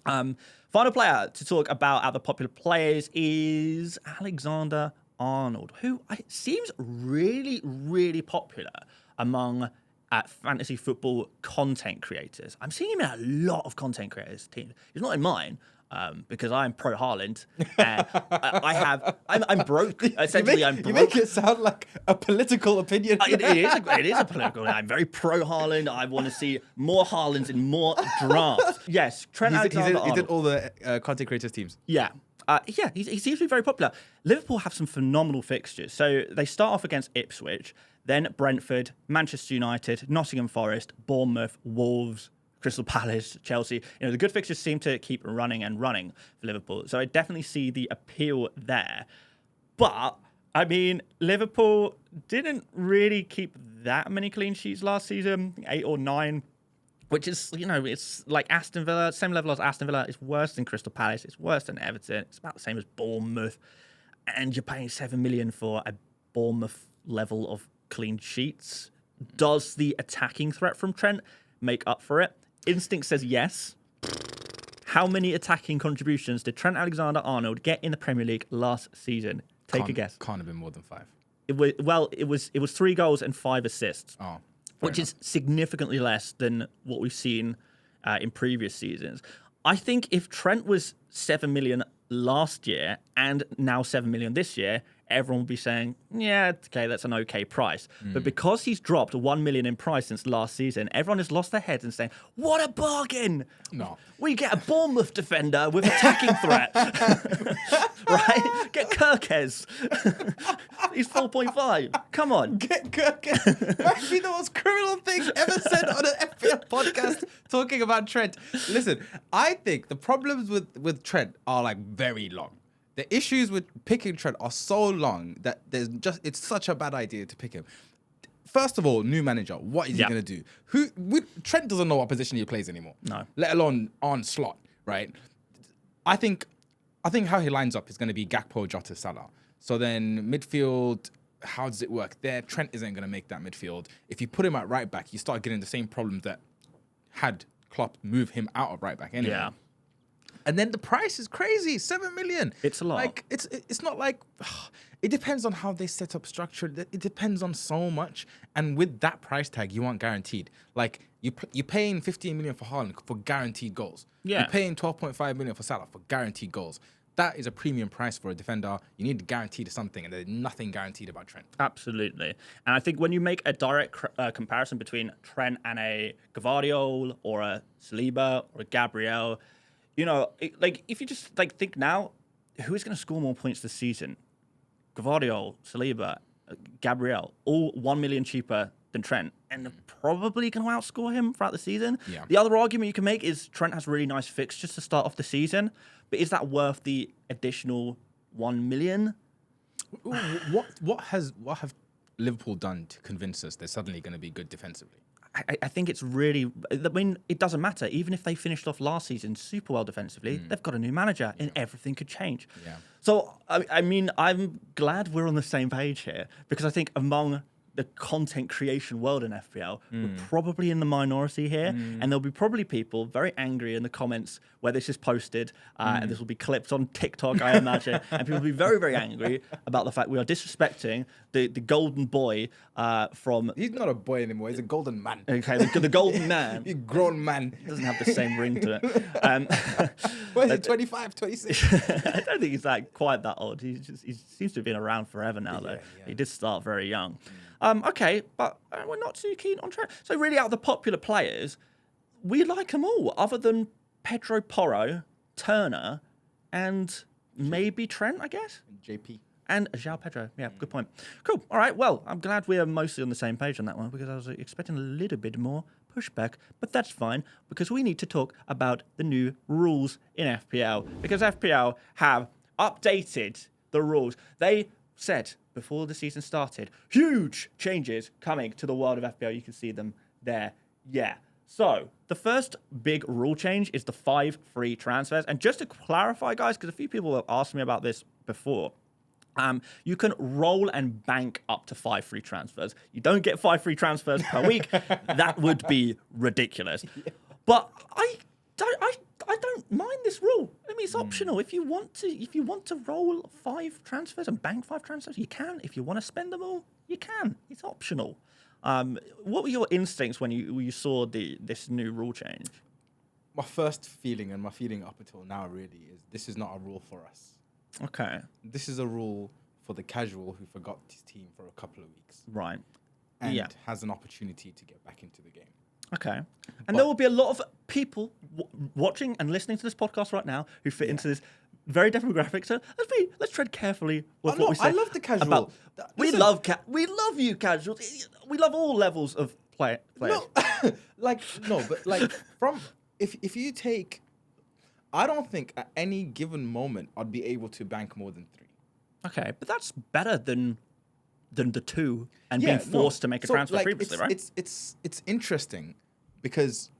Yeah. Final player to talk about out of the popular players is Alexander Arnold, who seems really, really popular among fantasy football content creators. I'm seeing him in a lot of content creators' teams. He's not in mine because I'm pro Haaland. I'm broke. Essentially, I'm broke. You make it sound like a political opinion. It is a political. I'm very pro Haaland. I want to see more Haalands in more drafts. Yes, Trent Alexander-Arnold. He did all the content creators' teams. Yeah. He seems to be very popular. Liverpool have some phenomenal fixtures. So they start off against Ipswich, then Brentford, Manchester United, Nottingham Forest, Bournemouth, Wolves, Crystal Palace, Chelsea. The good fixtures seem to keep running for Liverpool. So I definitely see the appeal there. But, Liverpool didn't really keep that many clean sheets last season, 8 or 9. Which is, it's like Aston Villa, same level as Aston Villa. It's worse than Crystal Palace. It's worse than Everton. It's about the same as Bournemouth. And you're paying 7 million for a Bournemouth level of clean sheets. Does the attacking threat from Trent make up for it? Instinct says yes. How many attacking contributions did Trent Alexander-Arnold get in the Premier League last season? Take a guess. Can't have been more than 5. It was 3 goals and 5 assists. Oh. Which is significantly less than what we've seen in previous seasons. I think if Trent was 7 million last year and now 7 million this year, everyone would be saying, yeah, okay, that's an okay price. But because he's dropped 1 million in price since last season, everyone has lost their heads and saying, what a bargain! No. We get a Bournemouth defender with attacking threat. Right? Get Kirkes. He's 4.5. Come on. Get Kirkes. Might be the most criminal thing ever said on an FPL podcast talking about Trent. Listen, I think the problems with Trent are very long. The issues with picking Trent are so long that it's such a bad idea to pick him. First of all, new manager. What is he going to do? Trent doesn't know what position he plays anymore. No. Let alone on slot, right? I think how he lines up is going to be Gakpo, Jota, Salah. So then midfield, how does it work there? Trent isn't going to make that midfield. If you put him at right back, you start getting the same problems that had Klopp move him out of right back anyway. Yeah. And then the price is crazy, 7 million. It's a lot. It's not like it depends on how they set up structure. It depends on so much. And with that price tag, you want guaranteed. You're paying 15 million for Haaland for guaranteed goals. Yeah. You're paying 12.5 million for Salah for guaranteed goals. That is a premium price for a defender. You need to guarantee to something, and there's nothing guaranteed about Trent. Absolutely. And I think when you make a direct comparison between Trent and a Gvardiol or a Saliba or a Gabriel, if you just think now, who is going to score more points this season? Gvardiol, Saliba, Gabriel, all 1 million cheaper than Trent, and they're probably going to outscore him throughout the season. Yeah. The other argument you can make is Trent has really nice fixtures to start off the season, but is that worth the additional 1 million? What have Liverpool done to convince us they're suddenly going to be good defensively? I think it's really... it doesn't matter. Even if they finished off last season super well defensively, they've got a new manager and everything could change. Yeah. So, I'm glad we're on the same page here because I think among the content creation world in FPL, we're probably in the minority here. And there'll be probably people very angry in the comments where this is posted, and this will be clipped on TikTok, I imagine. And people will be very, very angry about the fact we are disrespecting the golden boy from... He's not a boy anymore, he's a golden man. Okay, the golden man. He's a grown man. Doesn't have the same ring to it. What is he, 25, 26? I don't think he's quite that old. He seems to have been around forever now, though. Yeah. He did start very young. Okay, but we're not too keen on Trent. So really, out of the popular players, we like them all, other than Pedro Porro, Turner, and maybe Trent, I guess? JP. And João Pedro. Yeah, good point. Cool. All right, well, I'm glad we're mostly on the same page on that one because I was expecting a little bit more pushback, but that's fine because we need to talk about the new rules in FPL because FPL have updated the rules. They said before the season started, huge changes coming to the world of FPL. You can see them there. Yeah. So the first big rule change is the 5 free transfers. And just to clarify, guys, because a few people have asked me about this before, you can roll and bank up to 5 free transfers. You don't get 5 free transfers per week. That would be ridiculous. Yeah. But I don't mind this rule. I mean, it's optional. If you want to roll 5 transfers and bank 5 transfers, you can. If you want to spend them all, you can. It's optional. What were your instincts when you saw this new rule change? My first feeling, and my feeling up until now, really, is this is not a rule for us. Okay. This is a rule for the casual who forgot his team for a couple of weeks. Right. And has an opportunity to get back into the game. Okay. And there will be a lot of people watching and listening to this podcast right now who fit into this very demographic. So let's tread carefully with what we say. I love the casual. We love you casuals. We love all levels of players. No, if you take, I don't think at any given moment I'd be able to bank more than 3. Okay, but that's better than the 2 and being forced to make a transfer previously, right? It's interesting because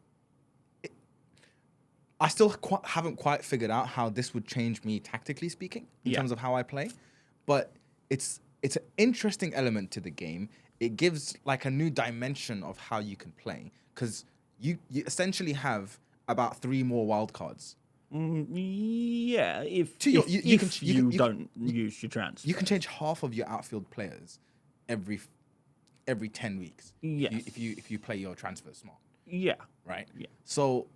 I still haven't quite figured out how this would change me tactically speaking in terms of how I play, but it's an interesting element to the game. It gives like a new dimension of how you can play because you essentially have about 3 more wildcards. Yeah, if you don't use your trans. You can change half of your outfield players every 10 weeks. Yes. If you play your transfer smart. Yeah. Right? Yeah. So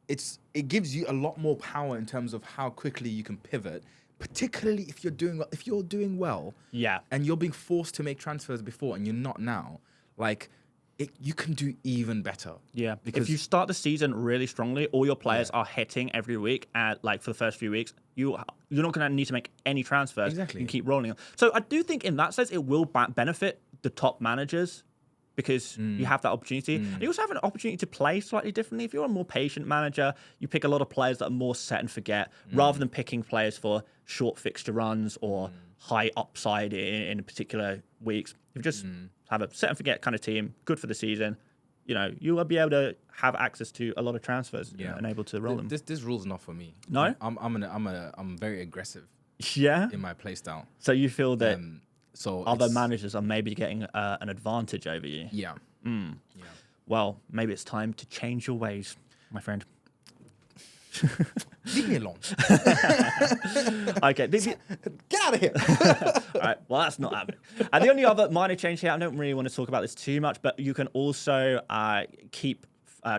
it gives you a lot more power in terms of how quickly you can pivot, particularly if you're doing well. Yeah. And you're being forced to make transfers before and you're not now. Like you can do even better. Yeah, because if you start the season really strongly, all your players are hitting every week, for the first few weeks, you're not going to need to make any transfers. Exactly. You can keep rolling. So I do think in that sense, it will benefit the top managers because you have that opportunity. And you also have an opportunity to play slightly differently. If you're a more patient manager, you pick a lot of players that are more set and forget, rather than picking players for short fixture runs or high upside in particular weeks. You just have a set and forget kind of team, good for the season. You will be able to have access to a lot of transfers and able to roll them. This rule's not for me. No? I'm very aggressive. Yeah. In my play style. So you feel that so other managers are maybe getting an advantage over you. Yeah. Yeah. Well, maybe it's time to change your ways, my friend. Leave me alone. Okay. Get out of here. All right. Well, that's not happening. And the only other minor change here, I don't really want to talk about this too much, but you can also keep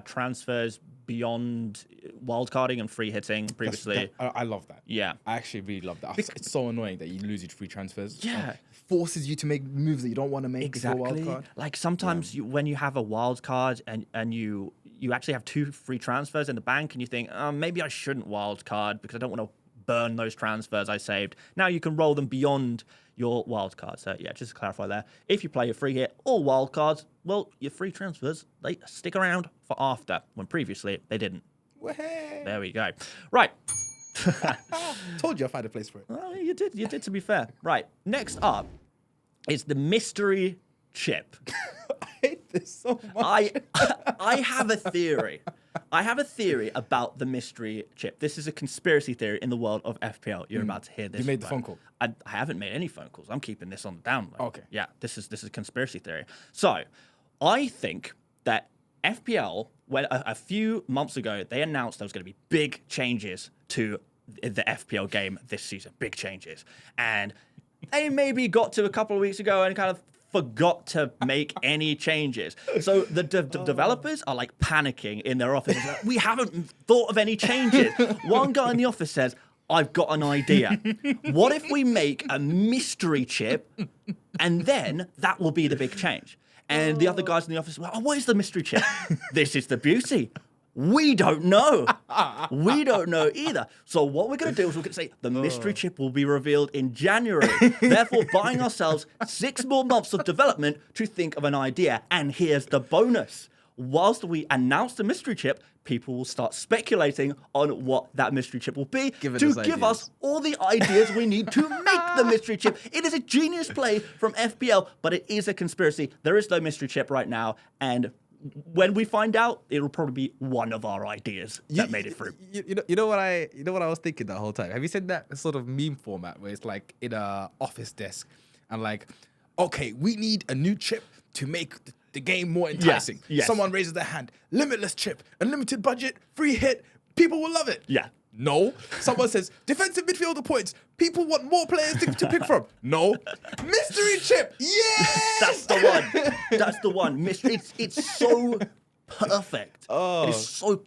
transfers beyond wildcarding and free hitting previously. I love that. Yeah. I actually really love that. It's so annoying that you lose your free transfers. Yeah. It forces you to make moves that you don't want to make. Exactly. Before wildcard. Like sometimes when you have a wild card and you actually have 2 free transfers in the bank and you think, maybe I shouldn't wild card because I don't want to burn those transfers I saved. Now you can roll them beyond your wild card. So yeah, just to clarify there. If you play a free hit or wild cards, well, your free transfers, they stick around for after, when previously they didn't. Way. There we go. Right. Told you I'd find a place for it. Well, you did to be fair. Right. Next up is the mystery chip. I hate this so much. I have a theory. I have a theory about the mystery chip. This is a conspiracy theory in the world of FPL. You're about to hear this. You made the phone call. I haven't made any phone calls. I'm keeping this on the down low. Okay. Yeah, this is a conspiracy theory. So, I think that FPL, when a few months ago, they announced there was going to be big changes to the FPL game this season. Big changes. And they maybe got to a couple of weeks ago and kind of forgot to make any changes. So the developers are like panicking in their office. Like, we haven't thought of any changes. One guy in the office says, I've got an idea. What if we make a mystery chip and then that will be the big change? And the other guys in the office, well, what is the mystery chip? This is the beauty. We don't know. We don't know either. So what we're going to do is we're going to say the mystery chip will be revealed in January. Therefore, buying ourselves 6 more months of development to think of an idea. And here's the bonus. whilst we announce the mystery chip, people will start speculating on what that mystery chip will be to give us all the ideas we need to make the mystery chip. It is a genius play from FPL, but it is a conspiracy. There is no mystery chip right now, and when we find out, it'll probably be one of our ideas that made it through. You know what I was thinking the whole time? Have you seen that sort of meme format where it's like in a office desk and like, okay, we need a new chip to make the game more enticing. Yes. Someone raises their hand, limitless chip, unlimited budget, free hit, people will love it. Yeah. No. Someone says, defensive midfielder points. People want more players to pick from. No. Mystery chip. Yes! That's the one. That's the one. Mystery. It's so perfect. Oh.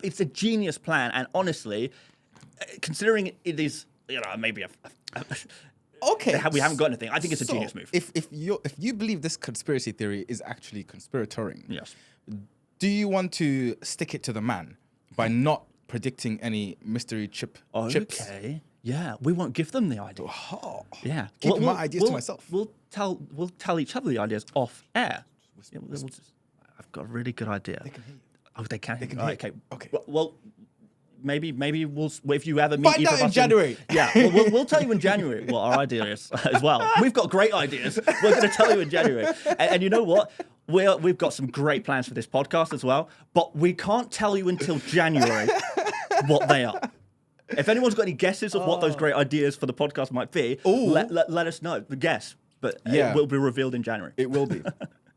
It's a genius plan. And honestly, considering it is, maybe okay, we haven't got anything. I think it's a genius move. If you believe this conspiracy theory is actually conspiratory, yes, do you want to stick it to the man by not predicting any mystery chips? Okay. Yeah, we won't give them the idea. Oh. Yeah, Keep my ideas to myself. We'll tell each other the ideas off air. I've got a really good idea. They can hear you. Oh, they can. They can hear you. hear you. Okay. Well, maybe we'll if you ever meet find either out of in us January. Yeah, we'll tell you in January what our idea is as well. We've got great ideas. We're going to tell you in January. And you know what? We've got some great plans for this podcast as well, but we can't tell you until January what they are. If anyone's got any guesses of what those great ideas for the podcast might be, let us know. The guess, but it will be revealed in January. It will be.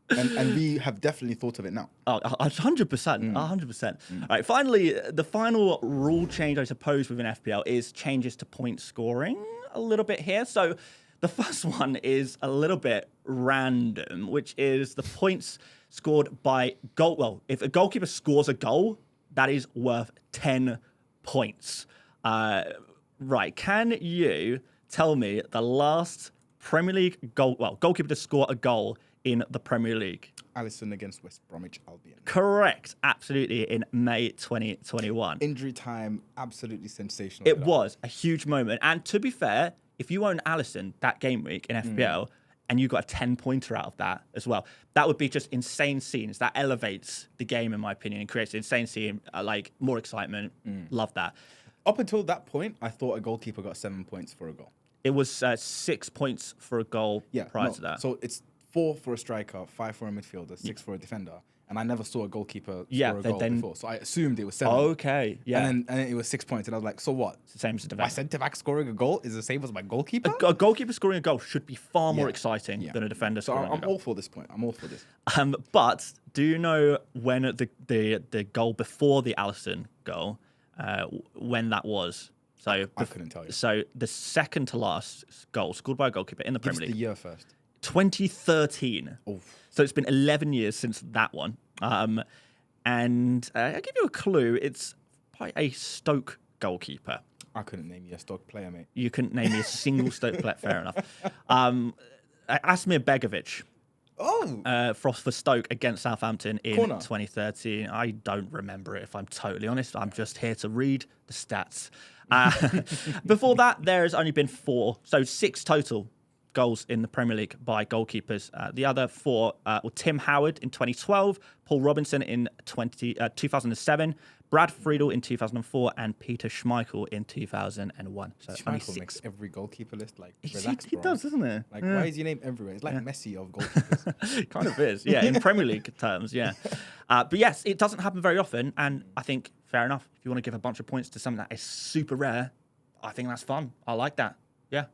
And we have definitely thought of it now. Oh, 100%. 100%. All right, finally, the final rule change, I suppose, within FPL is changes to point scoring a little bit here. So the first one is a little bit random, which is the points scored by goal. Well, if a goalkeeper scores a goal, that is worth 10 points. Right, can you tell me the last Premier League goalkeeper to score a goal in the Premier League? Alisson against West Bromwich Albion. Correct, absolutely, in May 2021. Injury time, absolutely sensational. It was a huge moment. And to be fair, if you own Alisson that game week in FPL and you got a 10-pointer out of that as well, that would be just insane scenes. That elevates the game, in my opinion, and creates an insane scene, like more excitement. Love that. Up until that point, I thought a goalkeeper got 7 points for a goal. It was 6 points for a goal prior to that. So it's 4 for a striker, 5 for a midfielder, 6 for a defender. And I never saw a goalkeeper score a goal before. So I assumed it was 7. Okay, yeah. And then it was 6 points. And I was like, so what? It's the same as the defender. My centre-back scoring a goal is the same as my goalkeeper? A goalkeeper scoring a goal should be far more exciting than a defender scoring a goal. I'm all for this point. I'm all for this. But do you know when the goal before the Alisson goal, when that was? So I couldn't tell you. So the second to last goal scored by a goalkeeper in the Premier League. the year first. 2013. Oof. So it's been 11 years since that one. And I'll give you a clue. It's by a Stoke goalkeeper. I couldn't name you a Stoke player, mate. You couldn't name me a single Stoke player. Fair enough. Asmir Begovic. For Stoke against Southampton in 2013. I don't remember it, if I'm totally honest. I'm just here to read the stats. Before that, there's only been 4. So 6 total goals in the Premier League by goalkeepers. The other 4 were Tim Howard in 2012, Paul Robinson in 2007, Brad Friedel in 2004, and Peter Schmeichel in 2001. So Schmeichel makes every goalkeeper list. Like, relax, he does, doesn't it? Like, why is your name everywhere? It's like Messi of goalkeepers. It kind of is, yeah, in Premier League terms, yeah. But yes, it doesn't happen very often, and I think, fair enough, if you want to give a bunch of points to something that is super rare, I think that's fun. I like that. Yeah.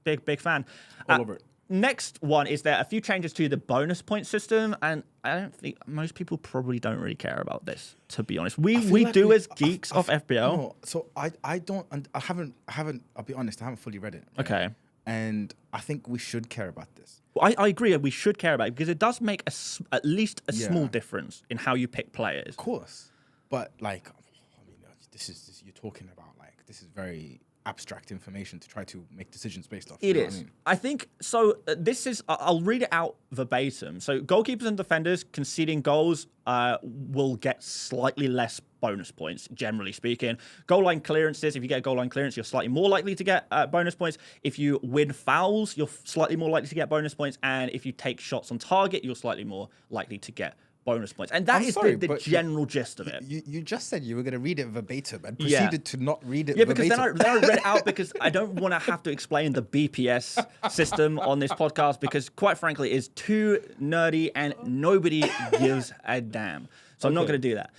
Big fan. All over it. Next one is there a few changes to the bonus point system, and I don't think most people probably don't really care about this, to be honest. We do as geeks of FPL. No, so I don't, I haven't, I'll be honest, I haven't fully read it. Okay. And I think we should care about this. Well, I agree, we should care about it because it does make at least a small difference in how you pick players. Of course. But like, I mean, you're talking about like, this is very abstract information to try to make decisions based off. It is. I think so. This is. I'll read it out verbatim. So goalkeepers and defenders conceding goals will get slightly less bonus points, generally speaking. Goal line clearances. If you get a goal line clearance, you're slightly more likely to get bonus points. If you win fouls, you're slightly more likely to get bonus points. And if you take shots on target, you're slightly more likely to get bonus points. And that I'm is sorry, the but general gist of it. You just said you were going to read it verbatim and Yeah. proceeded to not read it Yeah, because verbatim. then I read it out because I don't want to have to explain the BPS system on this podcast because, quite frankly, it's too nerdy and nobody gives a damn. So I'm not going to do that.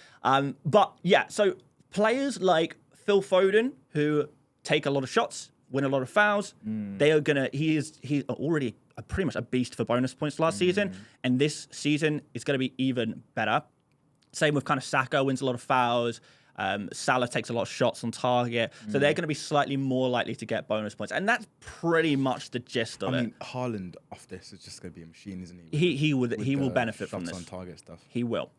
But yeah, so players like Phil Foden, who take a lot of shots, win a lot of fouls, they are going to, he's already pretty much a beast for bonus points last season. And this season is going to be even better. Same with kind of Saka, wins a lot of fouls. Salah takes a lot of shots on target. So they're going to be slightly more likely to get bonus points. And that's pretty much the gist of it. I mean, Haaland off this is just going to be a machine, isn't he? He will benefit from shots this. on target stuff. He will.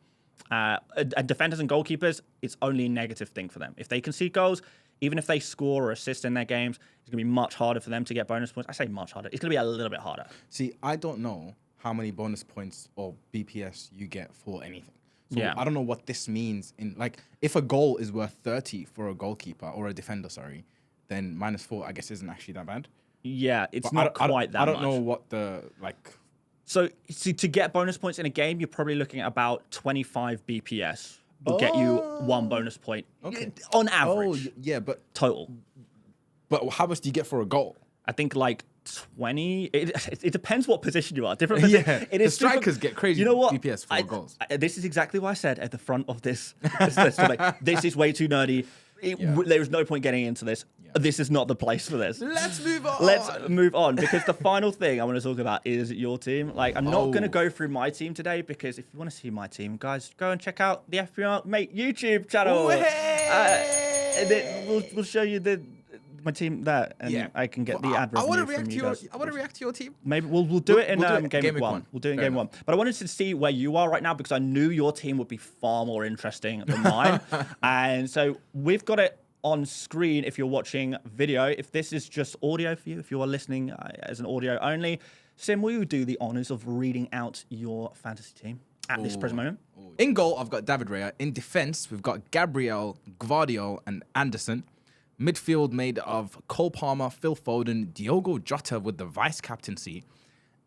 And defenders and goalkeepers, it's only a negative thing for them. If they concede goals, even if they score or assist in their games, it's going to be much harder for them to get bonus points. I say much harder. It's going to be a little bit harder. See, I don't know how many bonus points or BPS you get for anything. So Yeah. I don't know what this means in like if a goal is worth 30 for a goalkeeper or a defender, then -4 I guess isn't actually that bad. Yeah, it's But not quite that much. I don't know what the like. So to get bonus points in a game, you're probably looking at about 25 BPS will get you 1 bonus point on average. Yeah, but Total. how much do you get for a goal? I think like 20. It depends what position you are. Different positions. Yeah, It the is strikers get crazy. You know what? BPS for goals. This is exactly why I said at the front of this list, like, this is way too nerdy. There is no point getting into this. This is not the place for this. Let's move on. Let's move on because the final thing I want to talk about is your team. Like, I'm not going to go through my team today because if you want to see my team, guys, go and check out the FPL Mate YouTube channel. And then we'll show you my team there, and I can get the ad revenue from you guys. I want to react to your team. Maybe we'll do it in Game Week 1. We'll do it in Fair Game 1. But I wanted to see where you are right now because I knew your team would be far more interesting than mine. And so we've got it on screen if you're watching video. If this is just audio for you, if you are listening as an audio only, Sim, will you do the honors of reading out your fantasy team at this present moment? In goal, I've got David Raya. In defense, we've got Gabriel, Gvardiol, and Anderson. Midfield made of Cole Palmer, Phil Foden, Diogo Jota with the vice captaincy,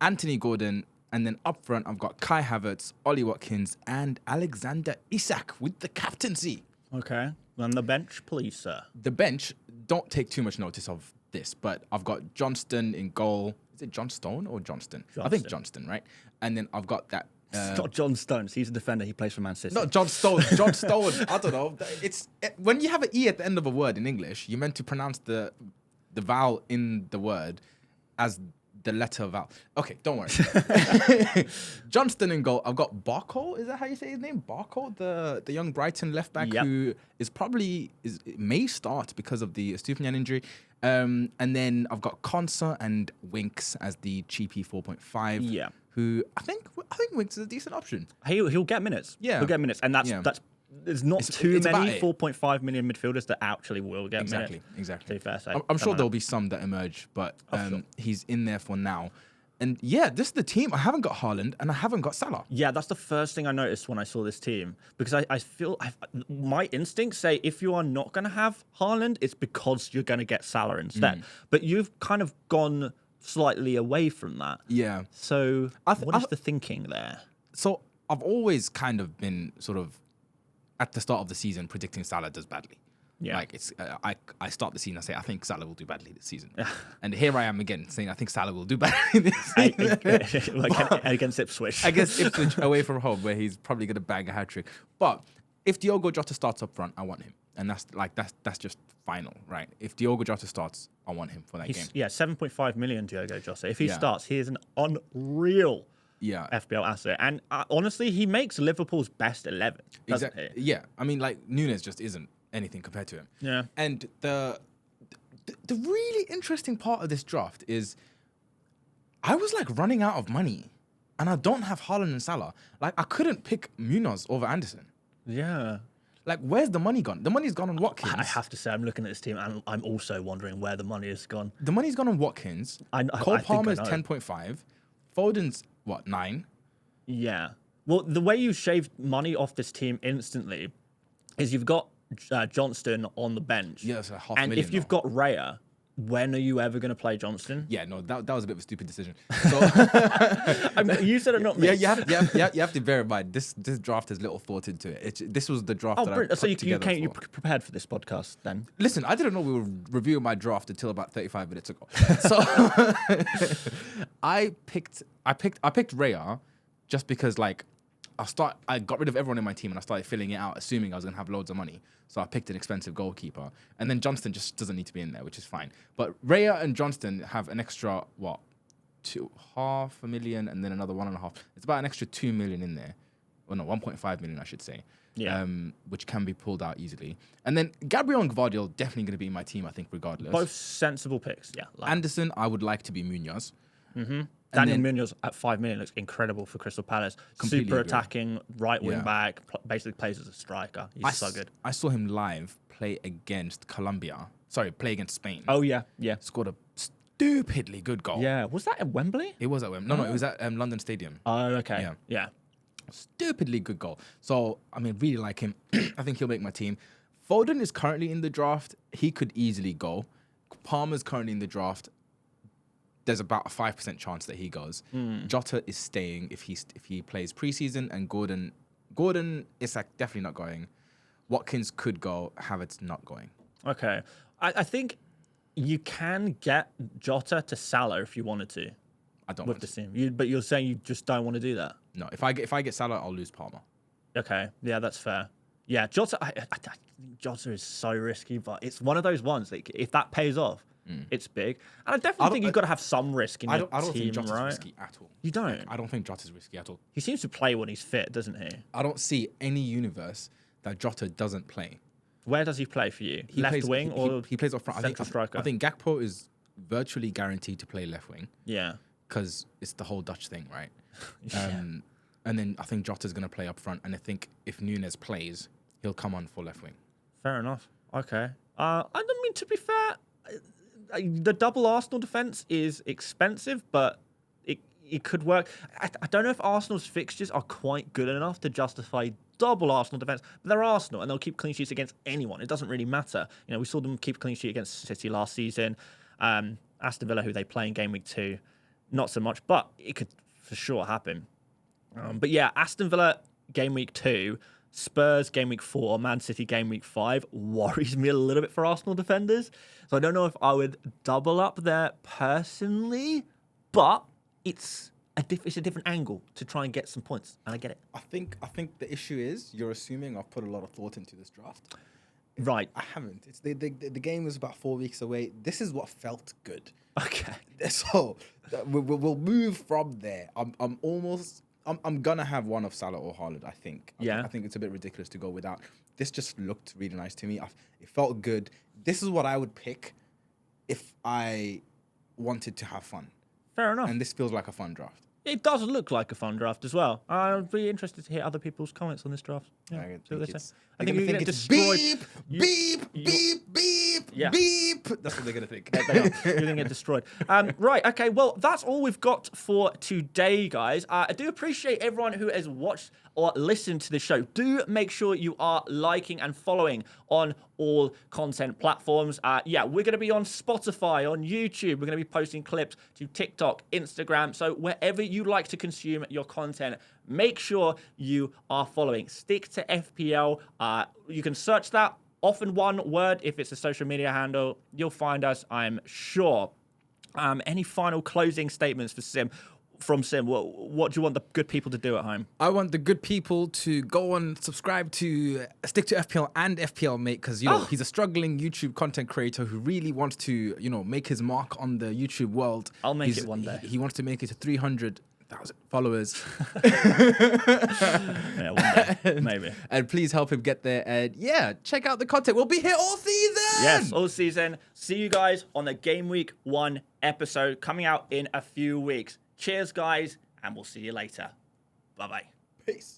Anthony Gordon, and then up front, I've got Kai Havertz, Ollie Watkins, and Alexander Isak with the captaincy. Okay. On the bench, please, sir. The bench, don't take too much notice of this, but I've got Johnston in goal. Is it Johnstone or Johnston? I think Johnston, right? And then I've got that. It's not John Stones. He's a defender. He plays for Man City. Not John Stone. John Stone. I don't know. When you have an E at the end of a word in English, you're meant to pronounce the vowel in the word as the letter vowel. Okay, don't worry. Johnston in goal. I've got Barco. Is that how you say his name? Barco, the young Brighton left back who may start because of the Stupinian injury. And then I've got Konsa and Winks as the cheapy 4.5. Yeah. Who I think Winks is a decent option. He'll get minutes. Yeah. He'll get minutes. And that's there's not too many 4.5 million midfielders that actually will get minutes. Exactly. To be fair, I'm sure there'll be some that emerge, but he's in there for now. And yeah, this is the team. I haven't got Haaland and I haven't got Salah. Yeah, that's the first thing I noticed when I saw this team because I feel my instincts say if you are not going to have Haaland, it's because you're going to get Salah instead. But you've kind of gone slightly away from that. Yeah. So what is the thinking there? So I've always kind of been sort of at the start of the season predicting Salah does badly. Yeah. Like it's I start the season, I say I think Salah will do badly this season. And here I am again saying I think Salah will do badly this season. Against Ipswich. Against Ipswich away from home where he's probably going to bag a hat-trick. But if Diogo Jota starts up front, I want him. And that's just final, right? If Diogo Jota starts, I want him for that game. Yeah, 7.5 million Diogo Jota. If he starts, he is an unreal FPL asset. And honestly, he makes Liverpool's best 11, doesn't he? Yeah. I mean, like, Nunes just isn't anything compared to him. Yeah. And the really interesting part of this draft is I was, like, running out of money. And I don't have Haaland and Salah. Like, I couldn't pick Munoz over Anderson. Yeah. Like, where's the money gone? The money's gone on Watkins. I have to say, I'm looking at this team and I'm also wondering where the money has gone. The money's gone on Watkins. Cole Palmer's 10.5. Foden's, 9? Yeah. Well, the way you shave money off this team instantly is you've got Johnston on the bench. Yeah, it's a half and million if you've got Raya, When are you ever going to play Johnston? Yeah, no, that was a bit of a stupid decision. So, You said it, not me. yeah, you have to bear in mind this draft has little thought into it. This was the draft that I put So you together. you prepared for this podcast then? Listen, I didn't know we were reviewing my draft until about 35 minutes ago. So I picked Raya just because like I got rid of everyone in my team and I started filling it out, assuming I was gonna have loads of money. So I picked an expensive goalkeeper, and then Johnston just doesn't need to be in there, which is fine. But Raya and Johnston have an extra $500,000, and then another 1.5. It's about an extra 2 million in there. Well, no, 1.5 million, I should say. Yeah. Which can be pulled out easily. And then Gabriel and Gvardiol definitely going to be in my team, I think, regardless. Both sensible picks. Yeah. Anderson, I would like to be Munoz. Mm-hmm. Daniel Munoz at 5 million looks incredible for Crystal Palace. Completely Super agree. attacking, right wing back, basically plays as a striker. He's so good. I saw him live play against Spain. Oh, yeah. Yeah. Scored a stupidly good goal. Yeah. Was that at Wembley? It was at Wembley. No, it was at London Stadium. Oh, okay. Yeah. Yeah. Stupidly good goal. So, I mean, really like him. I think he'll make my team. Foden is currently in the draft. He could easily go. Palmer's currently in the draft. There's about a 5% chance that he goes. Jota is staying if he plays preseason, and Gordon is like definitely not going. Watkins could go. Havertz not going. Okay. I think you can get Jota to Salah if you wanted to. I don't with want the to. Sim. But you're saying you just don't want to do that. No, if I get Salah, I'll lose Palmer. Okay. Yeah, that's fair. Yeah, Jota. I think Jota is so risky, but it's one of those ones. Like, if that pays off, it's big. And I definitely think you've got to have some risk in your team, I don't think Jota's right? risky at all. You don't? Like, I don't think Jota's risky at all. He seems to play when he's fit, doesn't he? I don't see any universe that Jota doesn't play. Where does he play for you? He Left plays, wing or he plays up front. central striker? I think Gakpo is virtually guaranteed to play left wing. Yeah. Because it's the whole Dutch thing, right? Yeah. And then I think Jota's going to play up front. And I think if Nunes plays, he'll come on for left wing. Fair enough. Okay. I mean, to be fair, the double Arsenal defence is expensive, but it could work. I don't know if Arsenal's fixtures are quite good enough to justify double Arsenal defence, but they're Arsenal and they'll keep clean sheets against anyone. It doesn't really matter. You know, we saw them keep a clean sheet against City last season. Aston Villa, who they play in Game Week 2, not so much, but it could for sure happen. But yeah, Aston Villa Game Week 2, Spurs Game Week 4, Man City Game Week 5 worries me a little bit for Arsenal defenders. So I don't know if I would double up there personally, but it's a different angle to try and get some points, and I get it. I think the issue is you're assuming I've put a lot of thought into this draft. Right. I haven't. It's the game was about 4 weeks away. This is what felt good. Okay. So we'll move from there. I'm gonna have one of Salah or Haaland. I think. I think it's a bit ridiculous to go without. This just looked really nice to me. It felt good. This is what I would pick if I wanted to have fun. Fair enough. And this feels like a fun draft. It does look like a fun draft as well. I'll be interested to hear other people's comments on this draft. Yeah, see what they say. I think you're going to get destroyed. Beep. That's what they're going to think. You're going to get destroyed. Right, okay, well, that's all we've got for today, guys. I do appreciate everyone who has watched or listened to the show. Do make sure you are liking and following on all content platforms. We're going to be on Spotify, on YouTube. We're going to be posting clips to TikTok, Instagram. So wherever you like to consume your content, make sure you are following. Stick to FPL. You can search that, often one word. If it's a social media handle, you'll find us, I'm sure. Any final closing statements for Sim? From Sim, what do you want the good people to do at home? I want the good people to go and subscribe to stick to FPL and FPL Mate, because he's a struggling YouTube content creator who really wants to make his mark on the YouTube world. I'll make it one day. He wants to make it to 300,000 followers. Yeah, one day, maybe. And please help him get there. And check out the content. We'll be here all season. Yes, all season. See you guys on the Game Week 1 episode coming out in a few weeks. Cheers, guys, and we'll see you later. Bye-bye. Peace.